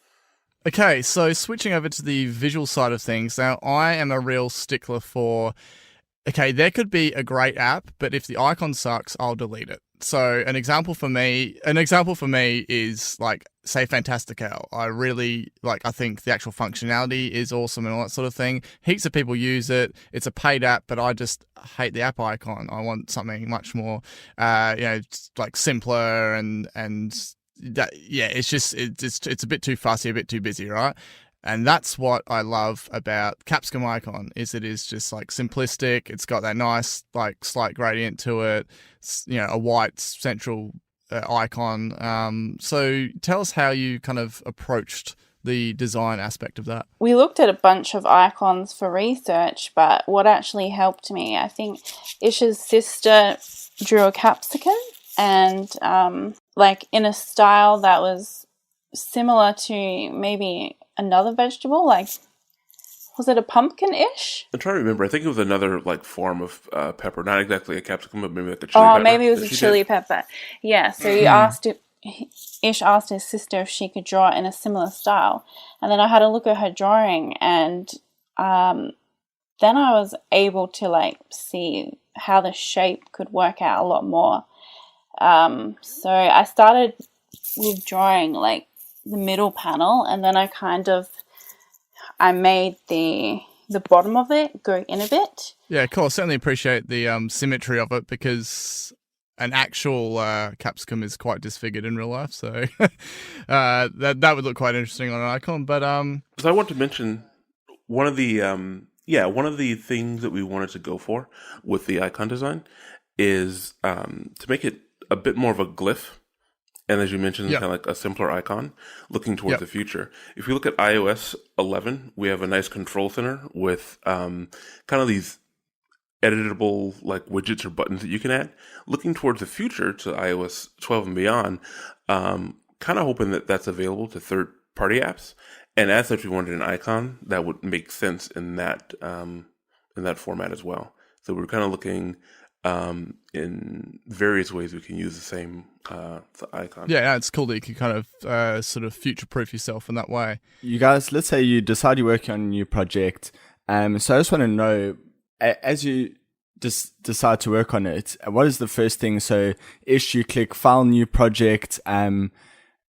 Okay, so switching over to the visual side of things. Now, I am a real stickler for, okay, there could be a great app, but if the icon sucks, I'll delete it. So an example for me is like, say, Fantastical. I think the actual functionality is awesome and all that sort of thing. Heaps of people use it. It's a paid app, but I just hate the app icon. I want something much more, like simpler and that. Yeah, it's a bit too fussy, a bit too busy, right? And that's what I love about Capsicum icon, is it is just like simplistic. It's got that nice like slight gradient to it. It's, a white central icon. So tell us how you kind of approached the design aspect of that. We looked at a bunch of icons for research, but what actually helped me, I think Ish's sister drew a capsicum and in a style that was similar to maybe another vegetable, was it a pumpkin-ish? I'm trying to remember. I think it was another form of pepper, not exactly a capsicum, but maybe like a chili pepper. Oh, maybe it was a chili pepper. Yeah, so Ish asked his sister if she could draw it in a similar style, and then I had a look at her drawing, and then I was able to see how the shape could work out a lot more. So I started with drawing the middle panel, and then I made the bottom of it go in a bit. Yeah, cool. I certainly appreciate the symmetry of it, because an actual capsicum is quite disfigured in real life, so that would look quite interesting on an icon. But so I want to mention one of the things that we wanted to go for with the icon design is to make it a bit more of a glyph. And as you mentioned, kind of like a simpler icon looking towards the future. If you look at iOS 11, we have a nice control center with kind of these editable widgets or buttons that you can add. Looking towards the future to iOS 12 and beyond, kind of hoping that that's available to third-party apps. And as such, we wanted an icon that would make sense in that format as well. So we're kind of looking in various ways we can use the same icon. Yeah, it's cool that you can kind of sort of future-proof yourself in that way. You guys, let's say you decide you're working on a new project. So I just want to know, as you just decide to work on it, what is the first thing? So Ish, you click File, New Project in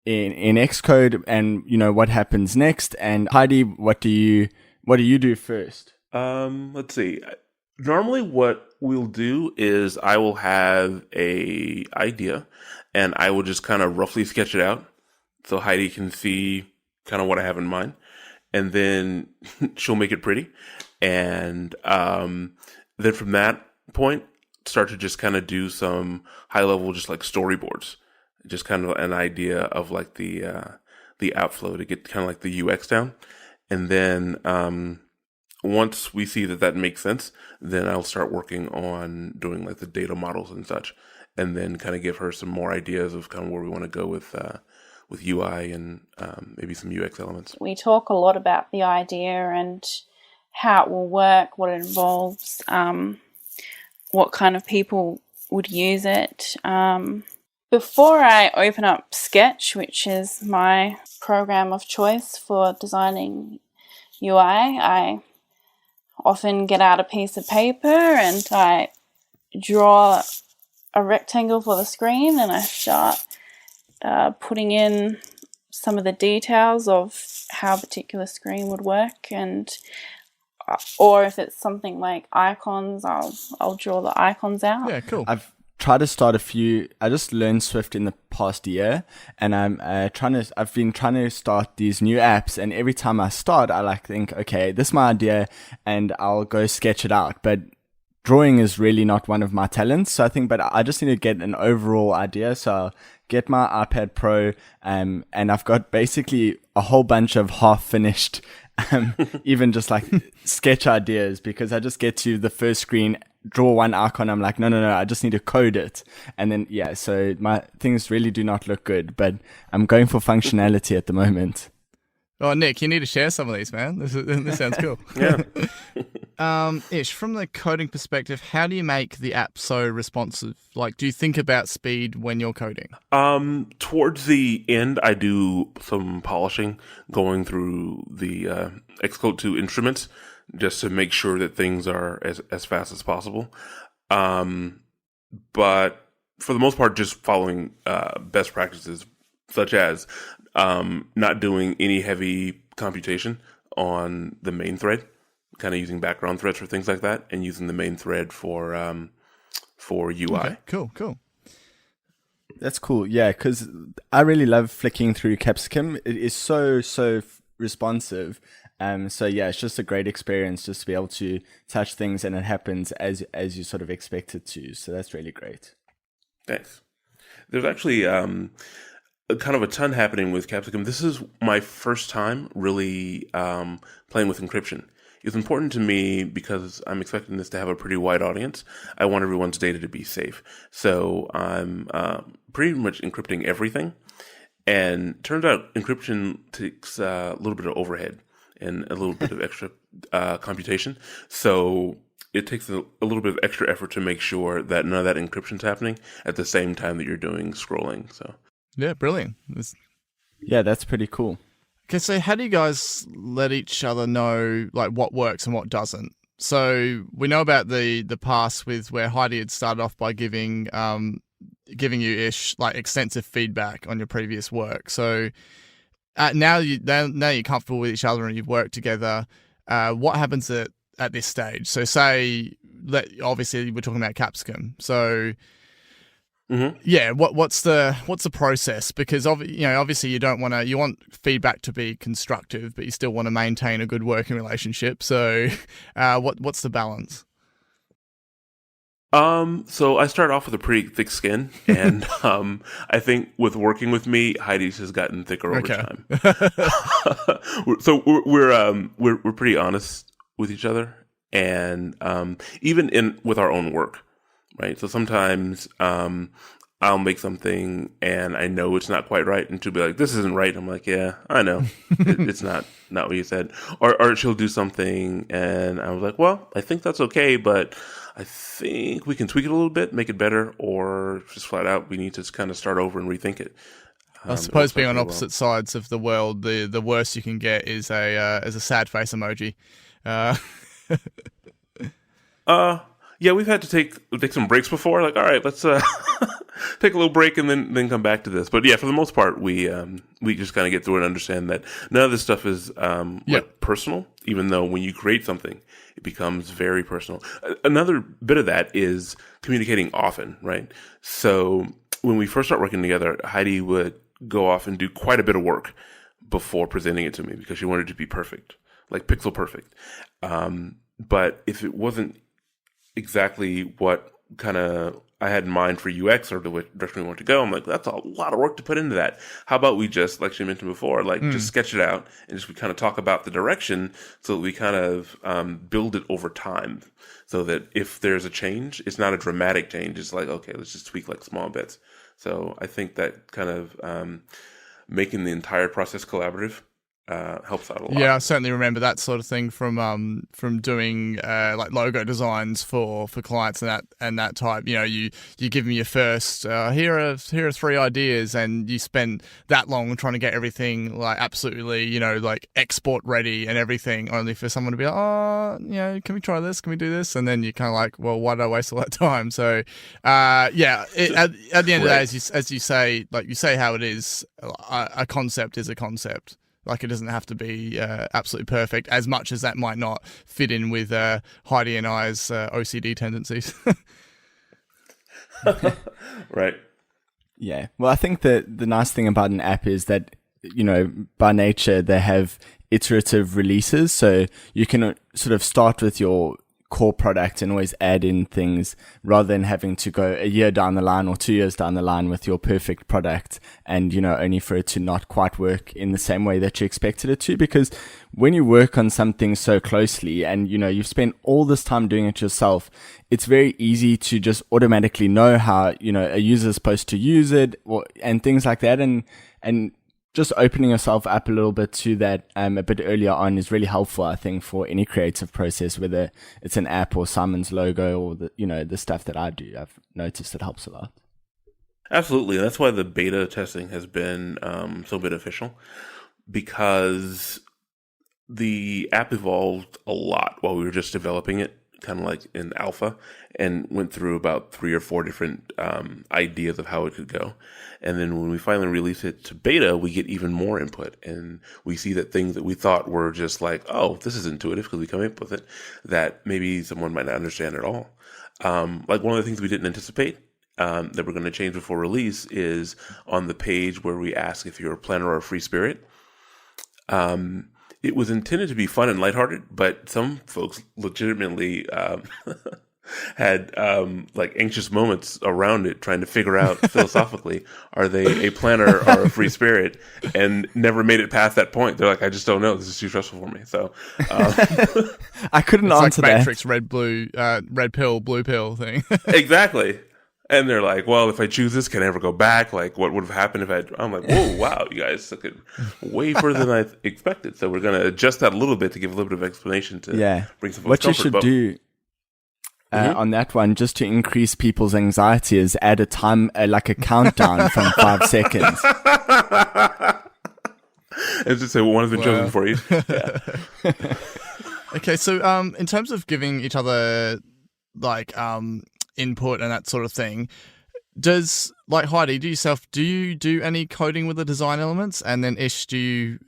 Xcode, and what happens next? And Heidi, what do you do first? Let's see. Normally what we'll do is I will have a idea and I will just kind of roughly sketch it out so Heidi can see kind of what I have in mind, and then she'll make it pretty. And then from that point, start to just kind of do some high level, just like storyboards, just kind of an idea of like the app flow to get kind of like the UX down. And then once we see that makes sense, then I'll start working on doing like the data models and such, and then kind of give her some more ideas of kind of where we want to go with UI and maybe some UX elements. We talk a lot about the idea and how it will work, what it involves, what kind of people would use it. Before I open up Sketch, which is my program of choice for designing UI, I often get out a piece of paper and I draw a rectangle for the screen, and I start putting in some of the details of how a particular screen would work, and or if it's something like icons, I'll draw the icons out. Yeah, cool. I've tried to start a few. I just learned Swift in the past year, and I've been trying to start these new apps, and every time I start, I think, okay, this is my idea, and I'll go sketch it out. But drawing is really not one of my talents, so I think, but I just need to get an overall idea. So I'll get my iPad Pro, and I've got basically a whole bunch of half-finished, even just like sketch ideas, because I just get to the first screen, draw one icon, I'm like, no, I just need to code it. And then, so my things really do not look good, but I'm going for functionality at the moment. Oh, Nick, you need to share some of these, man. This sounds cool. Yeah. Ish, from the coding perspective, how do you make the app so responsive? Like, do you think about speed when you're coding? Towards the end, I do some polishing, going through the Xcode 2 instruments, just to make sure that things are as fast as possible. But for the most part, just following best practices, such as not doing any heavy computation on the main thread, kind of using background threads for things like that, and using the main thread for UI. Okay, cool. That's cool. Yeah, because I really love flicking through Capsicum. It is so responsive. So yeah, it's just a great experience just to be able to touch things and it happens as you sort of expect it to. So that's really great. Thanks. There's actually kind of a ton happening with Capsicum. This is my first time really playing with encryption. It's important to me because I'm expecting this to have a pretty wide audience. I want everyone's data to be safe. So I'm pretty much encrypting everything. And turns out encryption takes a little bit of overhead and a little bit of extra computation. So it takes a little bit of extra effort to make sure that none of that encryption's happening at the same time that you're doing scrolling. So yeah, brilliant. Yeah, that's pretty cool. Okay, so how do you guys let each other know like what works and what doesn't? So we know about the past with where Heidi had started off by giving you Ish like extensive feedback on your previous work. So now you're comfortable with each other and you've worked together. What happens at this stage? So obviously we're talking about Capsicum. So yeah, what's the process? Because obviously you want feedback to be constructive, but you still want to maintain a good working relationship. So what's the balance? So I start off with a pretty thick skin, and I think with working with me, Heidi's has gotten thicker over time. So we're pretty honest with each other, and even with our own work, right? So sometimes I'll make something and I know it's not quite right, and she'll be like, "This isn't right." I'm like, "Yeah, I know, it's not what you said." Or she'll do something and I was like, "Well, I think that's okay, but I think we can tweak it a little bit, make it better, or just flat out we need to kind of start over and rethink it. I suppose being on opposite sides of the world, the worst you can get is a sad face emoji. Yeah, we've had to take some breaks before. Like, all right, let's take a little break and then come back to this. But yeah, for the most part, we just kind of get through it and understand that none of this stuff is like personal. Even though when you create something, it becomes very personal. Another bit of that is communicating often, right? So when we first start working together, Heidi would go off and do quite a bit of work before presenting it to me because she wanted it to be perfect, like pixel perfect. But if it wasn't exactly what kind of I had in mind for UX or the direction we want to go, I'm like, that's a lot of work to put into that. How about we just, like she mentioned before, like just sketch it out and just we kind of talk about the direction so that we kind of build it over time so that if there's a change, it's not a dramatic change. It's like, okay, let's just tweak like small bits. So I think that kind of making the entire process collaborative helps out a lot. Yeah, I certainly remember that sort of thing from doing like logo designs for clients and that type. You know, you give them your first here are 3 ideas, and you spend that long trying to get everything like absolutely, you know, like export ready and everything, only for someone to be like, oh, you know, can we try this? Can we do this? And then you're kind of like, well, why did I waste all that time? So at the end of the day, as you say, like you say how it is, a concept is a concept. Like, it doesn't have to be absolutely perfect, as much as that might not fit in with Heidi and I's OCD tendencies. Right. Yeah. Well, I think that the nice thing about an app is that, you know, by nature, they have iterative releases. So you can sort of start with your core product and always add in things rather than having to go a year down the line or 2 years down the line with your perfect product and, you know, only for it to not quite work in the same way that you expected it to. Because when you work on something so closely and, you know, you've spent all this time doing it yourself, it's very easy to just automatically know how, you know, a user is supposed to use it and things like that. And just opening yourself up a little bit to that a bit earlier on is really helpful, I think, for any creative process, whether it's an app or Simon's logo or the stuff that I do. I've noticed it helps a lot. Absolutely. And that's why the beta testing has been so beneficial, because the app evolved a lot while we were just developing it, kind of like in alpha, and went through about 3 or 4 different ideas of how it could go. And then when we finally release it to beta, we get even more input, and we see that things that we thought were just like, oh, this is intuitive because we come up with it, that maybe someone might not understand at all. Like one of the things we didn't anticipate that we're going to change before release is on the page where we ask if you're a planner or a free spirit. It was intended to be fun and lighthearted, but some folks legitimately had like anxious moments around it, trying to figure out philosophically, are they a planner or a free spirit, and never made it past that point. They're like, I just don't know. This is too stressful for me. So I couldn't answer like that. Matrix, red pill, blue pill thing. Exactly. And they're like, well, if I choose this, can I ever go back? Like, what would have happened if I'm like, whoa, wow, you guys took it way further than I expected. So we're going to adjust that a little bit to give a little bit of explanation to bring some folks what you should do on that one, just to increase people's anxiety, is add a time, like a countdown from 5 seconds. And just say, well, one has been chosen for you. Yeah. Okay, so in terms of giving each other like input and that sort of thing, does, like, Heidi, do you do any coding with the design elements? And then Ish, do you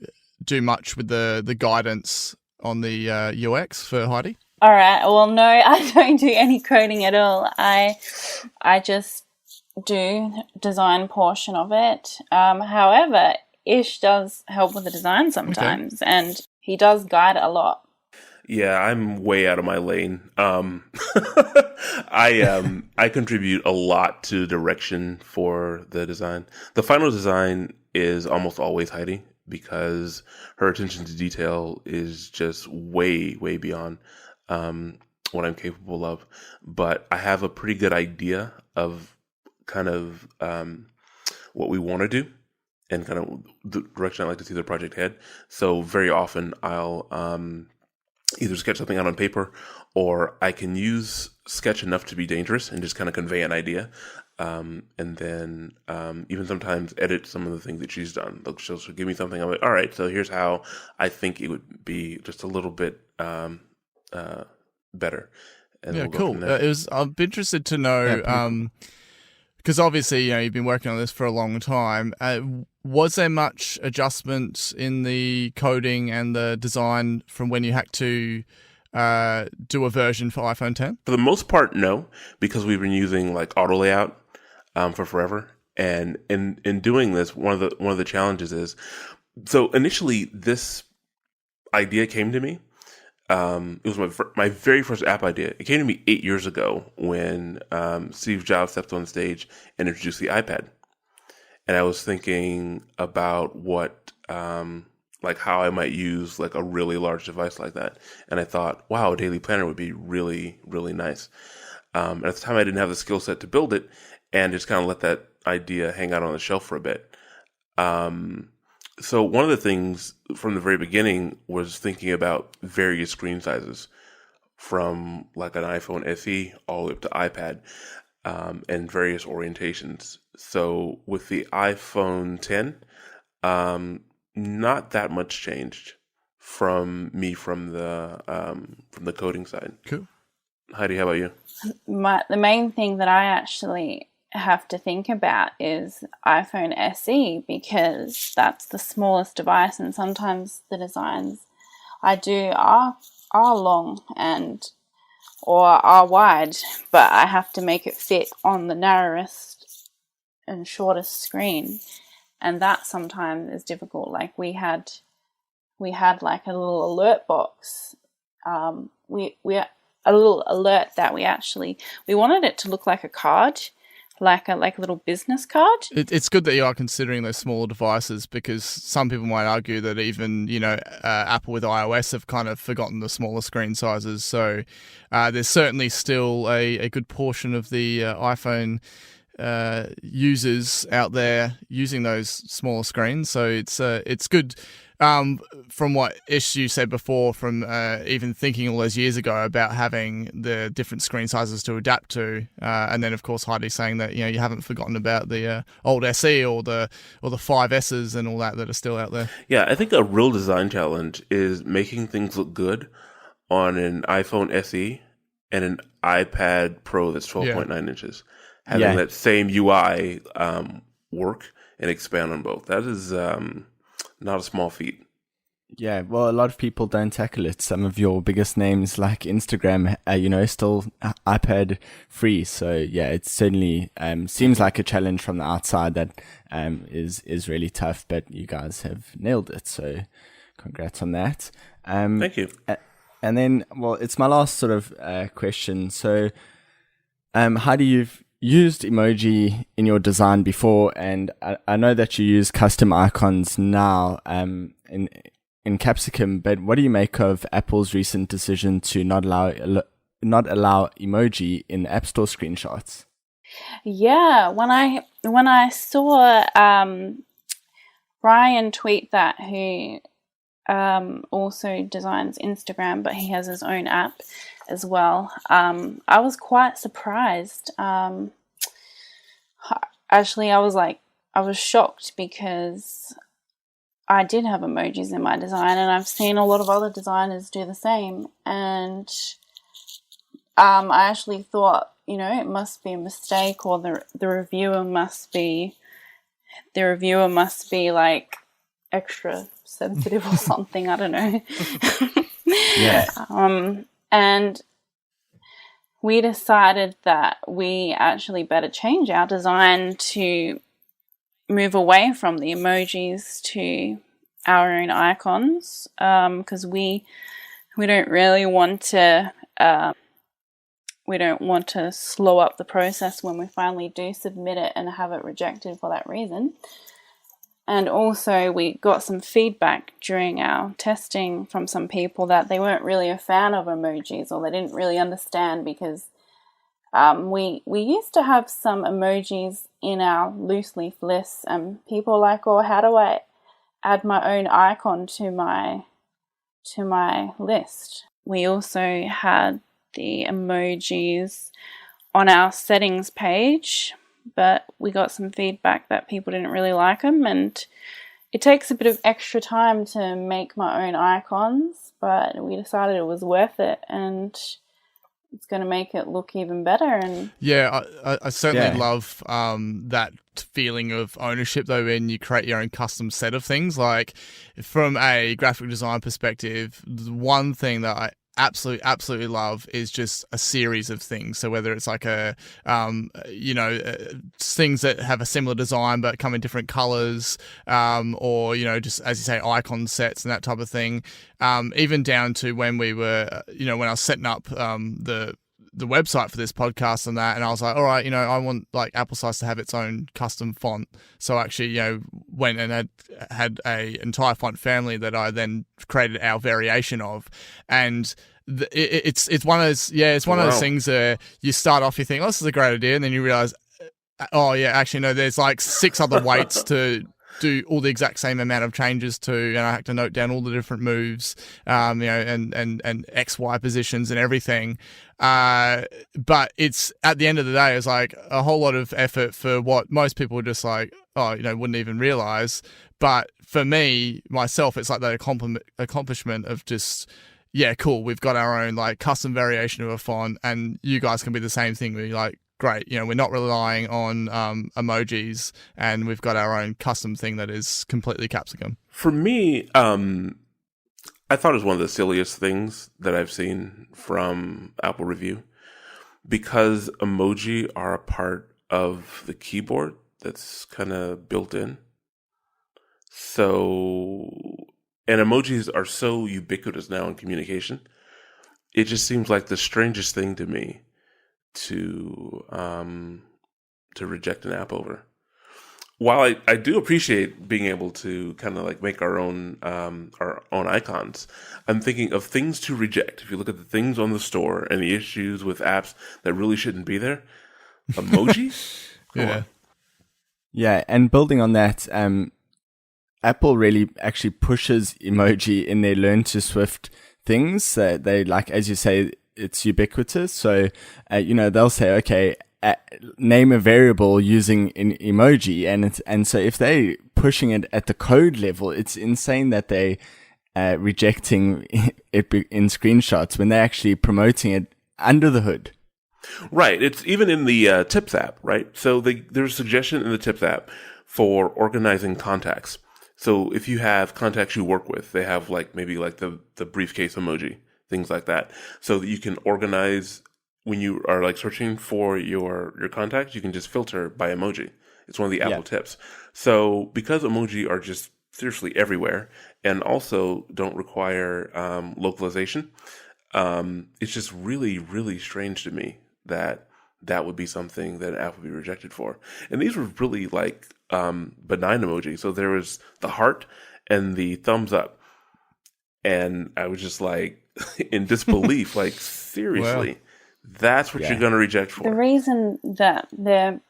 do much with the guidance on the UX for Heidi? All right. Well, no, I don't do any coding at all. I just do design portion of it. However, Ish does help with the design sometimes, and he does guide a lot. Yeah, I'm way out of my lane. I contribute a lot to direction for the design. The final design is almost always Heidi, because her attention to detail is just way, way beyond what I'm capable of. But I have a pretty good idea of kind of what we want to do and kind of the direction I like to see the project head. So very often I'll either sketch something out on paper, or I can use Sketch enough to be dangerous and just kind of convey an idea. And then even sometimes edit some of the things that she's done. She'll give me something. I'm like, all right, so here's how I think it would be just a little bit better. And Yeah, we'll go cool. from there. I'm interested to know, because obviously, you've been working on this for a long time. Was there much adjustment in the coding and the design from when you had to do a version for iPhone 10? For the most part, no, because we've been using like auto layout for forever. And in doing this, one of the challenges is, so initially this idea came to me. It was my very first app idea. It came to me 8 years ago when Steve Jobs stepped on stage and introduced the iPad. And I was thinking about what, like how I might use like a really large device like that. And I thought, wow, a daily planner would be really, really nice. And at the time I didn't have the skill set to build it, and just kind of let that idea hang out on the shelf for a bit. So one of the things from the very beginning was thinking about various screen sizes, from like an iPhone SE all the way up to iPad, and various orientations. So with the iPhone 10, not that much changed from the coding side. Cool. Heidi, how about you? The main thing that I actually have to think about is iPhone SE, because that's the smallest device, and sometimes the designs I do are long or are wide, but I have to make it fit on the narrowest and shortest screen, and that sometimes is difficult. Like we had like a little alert box. We a little alert that we wanted it to look like a card, like a little business card. It's good that you are considering those smaller devices, because some people might argue that even, Apple with iOS have kind of forgotten the smaller screen sizes. So there's certainly still a good portion of the iPhone users out there using those smaller screens. So it's good. From what Ish, you said before, from even thinking all those years ago about having the different screen sizes to adapt to, and then of course Heidi saying that you haven't forgotten about the old SE or the 5Ss and all that are still out there. Yeah, I think a real design challenge is making things look good on an iPhone SE and an iPad Pro that's 12.9 inches. Having that same UI work and expand on both. That is not a small feat. Yeah, well, a lot of people don't tackle it. Some of your biggest names like Instagram, still iPad free. So yeah, it certainly seems like a challenge from the outside that is really tough, but you guys have nailed it. So congrats on that. Thank you. And then, well, it's my last sort of question. So Heidi, you've used emoji in your design before, and I know that you use custom icons now in Capsicum, but what do you make of Apple's recent decision to not allow emoji in App Store screenshots? Yeah, when I saw Brian tweet that, who also designs Instagram, but he has his own app as well, I was quite surprised. Actually, I was shocked, because I did have emojis in my design, and I've seen a lot of other designers do the same, and I actually thought, it must be a mistake, or the reviewer must be like extra sensitive or something. I don't know. Yeah. And we decided that we actually better change our design to move away from the emojis to our own icons, because we don't really want to slow up the process when we finally do submit it and have it rejected for that reason. And also we got some feedback during our testing from some people that they weren't really a fan of emojis, or they didn't really understand, because we used to have some emojis in our loose leaf lists, and people were like, oh, how do I add my own icon to my list? we also had the emojis on our settings page, but we got some feedback that people didn't really like them, and it takes a bit of extra time to make my own icons, but we decided it was worth it, and it's going to make it look even better. And yeah, I certainly love that feeling of ownership, though, when you create your own custom set of things. Like, from a graphic design perspective, the one thing that I absolutely love is just a series of things. So whether it's like things that have a similar design but come in different colors, or just, as you say, icon sets and that type of thing, even down to when we were when I was setting up the website for this podcast and that, and I was like, all right, I want like Apple Size to have its own custom font. So I actually, went and had a entire font family that I then created our variation of, and it's one of those, it's one of those things where you start off, you think, oh, this is a great idea, and then you realize, oh yeah, actually no, there's like 6 other weights to do all the exact same amount of changes to, and I have to note down all the different moves, and XY positions and everything. But it's, at the end of the day, it's like a whole lot of effort for what most people would just like, wouldn't even realize. But for me, myself, it's like that accomplishment of just, yeah, cool, we've got our own like custom variation of a font, and you guys can be the same thing. We're like, great, we're not relying on emojis, and we've got our own custom thing that is completely Capsicum. For me, I thought it was one of the silliest things that I've seen from Apple Review, because emoji are a part of the keyboard that's kind of built in. So, and emojis are so ubiquitous now in communication. It just seems like the strangest thing to me to reject an app over. While I do appreciate being able to kind of like make our own icons, I'm thinking of things to reject. If you look at the things on the store and the issues with apps that really shouldn't be there, emojis? Come on. Yeah, and building on that, Apple really actually pushes emoji in their Learn to Swift things. They, like, as you say, it's ubiquitous. So, they'll say, okay, name a variable using an emoji, and so if they pushing it at the code level, it's insane that they rejecting it in screenshots when they're actually promoting it under the hood. Right. It's even in the Tips app, right? So there's a suggestion in the Tips app for organizing contacts. So if you have contacts you work with, they have like maybe like the briefcase emoji, things like that, so that you can organize. When you are like searching for your contacts, you can just filter by emoji. It's one of the Apple tips. So because emoji are just seriously everywhere, and also don't require localization, it's just really, really strange to me that would be something that an app would be rejected for. And these were really like benign emojis. So there was the heart and the thumbs up. And I was just like in disbelief, like, seriously, that's what you're going to reject for. The reason that they're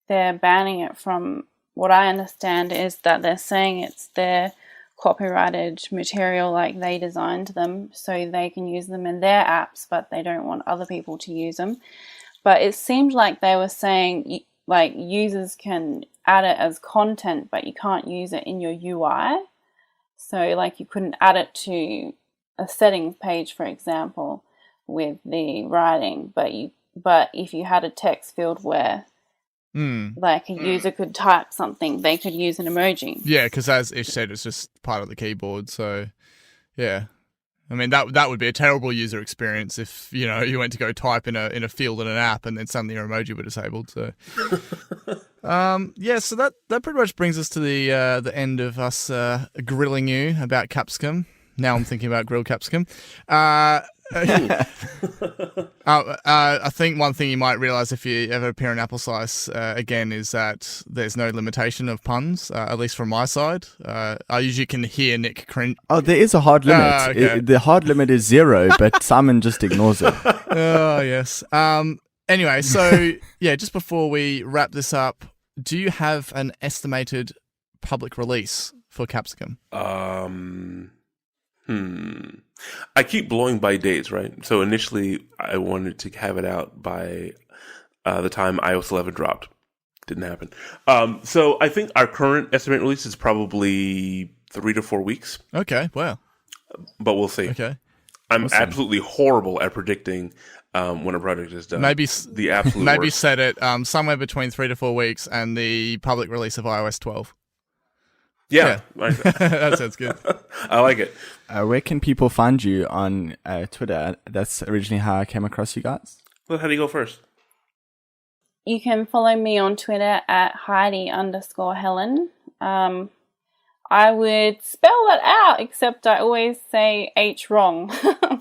banning it, from what I understand, is that they're saying it's their copyrighted material, like they designed them so they can use them in their apps, but they don't want other people to use them. But it seemed like they were saying like users can add it as content, but you can't use it in your UI. So like you couldn't add it to a settings page, for example, with the writing, but if you had a text field where like a user could type something, they could use an emoji. Yeah, because as Ish said, it's just part of the keyboard. So yeah, I mean that would be a terrible user experience if you went to go type in a field in an app and then suddenly your emoji were disabled. So so that pretty much brings us to the end of us grilling you about Capsicum. Now I'm thinking about grilled capsicum. I think one thing you might realise if you ever appear in Apple Slice again is that there's no limitation of puns, at least from my side. I usually can hear Nick cringe. Oh, there is a hard limit. Okay. The hard limit is 0, but Simon just ignores it. Oh, yes. Anyway, so yeah, just before we wrap this up, do you have an estimated public release for Capsicum? I keep blowing by dates, right? So initially, I wanted to have it out by the time iOS 11 dropped. Didn't happen. So I think our current estimate release is probably 3 to 4 weeks. Okay, wow. But we'll see. Okay. I'm absolutely horrible at predicting when a project is done. Maybe the absolute worst. set it somewhere between 3 to 4 weeks and the public release of iOS 12. Yeah. That sounds good. I like it. Where can people find you on Twitter? That's originally how I came across you guys. Well, how do you go first? You can follow me on Twitter at Heidi_Helen. I would spell that out, except I always say H wrong. I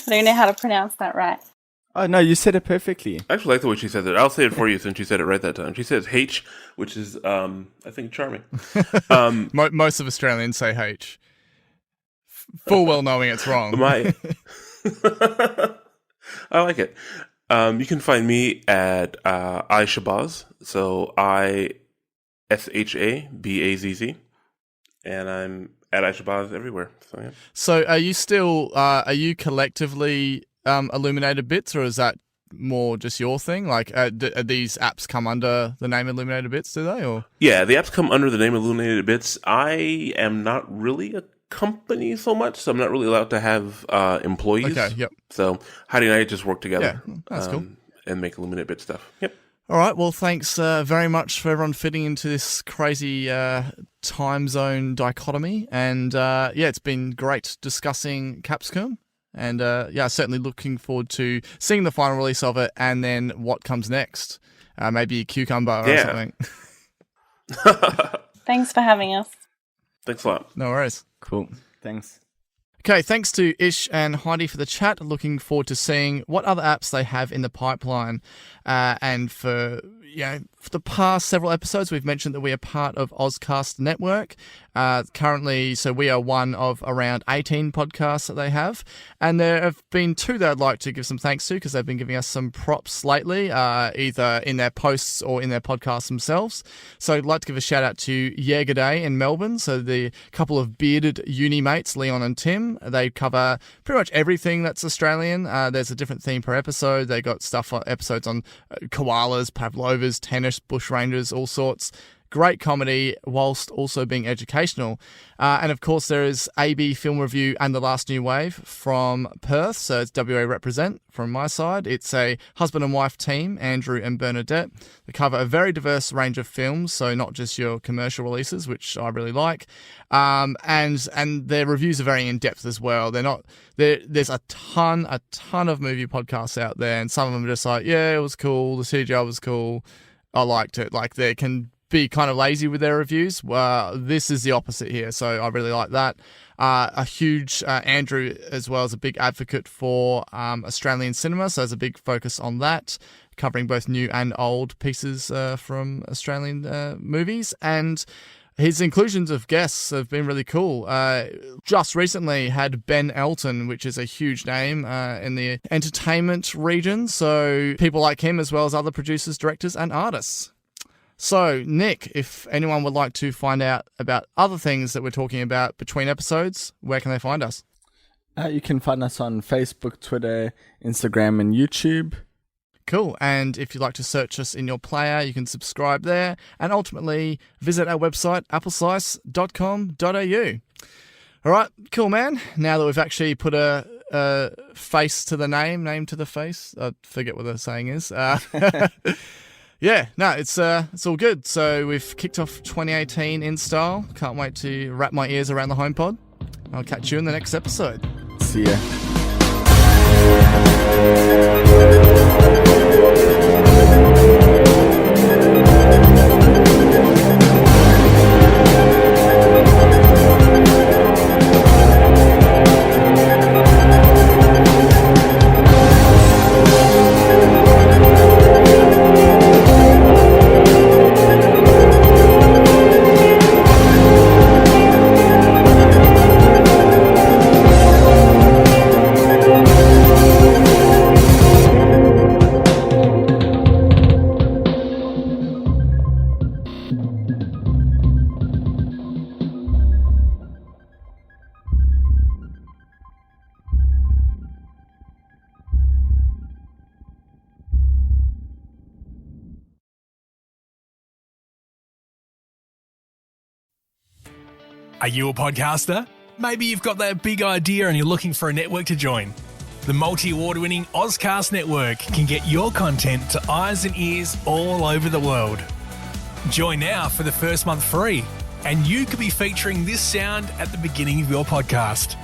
don't know how to pronounce that right. Oh, no, you said it perfectly. I actually like the way she said it. I'll say it for you since you said it right that time. She says H, which is, I think, charming. Most of Australians say H. Full well knowing it's wrong. I like it. You can find me at iShabazz, so ISHABAZZ, and I'm at iShabazz everywhere. So, yeah. So are you still, are you collectively Illuminated Bits, or is that more just your thing? Like, do these apps come under the name Illuminated Bits, do they? Or Yeah, the apps come under the name Illuminated Bits. I am not really a company so much, so I'm not really allowed to have employees. Okay, yep. So Heidi and I just work together. Yeah, that's cool. And make Illuminated Bit stuff. Yep. All right, well, thanks very much for everyone fitting into this crazy time zone dichotomy. And it's been great discussing Capsicum. And certainly looking forward to seeing the final release of it and then what comes next. Maybe a cucumber or something. Thanks for having us. Thanks a lot. No worries. Cool. Thanks. Okay, thanks to Ish and Heidi for the chat. Looking forward to seeing what other apps they have in the pipeline. And for the past several episodes, we've mentioned that we are part of Ozcast Network. Currently, so we are one of around 18 podcasts that they have. And there have been 2 that I'd like to give some thanks to because they've been giving us some props lately, either in their posts or in their podcasts themselves. So I'd like to give a shout out to Yeagerday in Melbourne. So the couple of bearded uni mates, Leon and Tim, they cover pretty much everything that's Australian. There's a different theme per episode. They got episodes on koalas, pavlovas, tennis, bushrangers, all sorts. Great comedy whilst also being educational. And of course there is AB Film Review and The Last New Wave from Perth. So it's WA represent from my side. It's a husband and wife team, Andrew and Bernadette. They cover a very diverse range of films, so not just your commercial releases, which I really like. And their reviews are very in-depth as well. There's a ton of movie podcasts out there, and some of them are just like, yeah, it was cool, the CGI was cool, I liked it. Like, they can be kind of lazy with their reviews. This is the opposite here, so I really like that. A huge Andrew as well is a big advocate for Australian cinema, so there's a big focus on that, covering both new and old pieces from Australian movies. And his inclusions of guests have been really cool. Just recently had Ben Elton, which is a huge name in the entertainment region, so people like him as well as other producers, directors and artists. So, Nick, if anyone would like to find out about other things that we're talking about between episodes, where can they find us? You can find us on Facebook, Twitter, Instagram, and YouTube. Cool. And if you'd like to search us in your player, you can subscribe there and ultimately visit our website, appleslice.com.au. All right, cool, man. Now that we've actually put a face to the name to the face, I forget what the saying is. Yeah, no, it's all good. So we've kicked off 2018 in style. Can't wait to wrap my ears around the HomePod. I'll catch you in the next episode. See ya. Are you a podcaster? Maybe you've got that big idea and you're looking for a network to join. The multi-award winning Ozcast network can get your content to eyes and ears all over the world. Join now for the first month free, and you could be featuring this sound at the beginning of your podcast.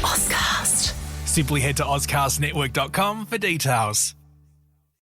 Ozcast. Simply head to ozcastnetwork.com for details.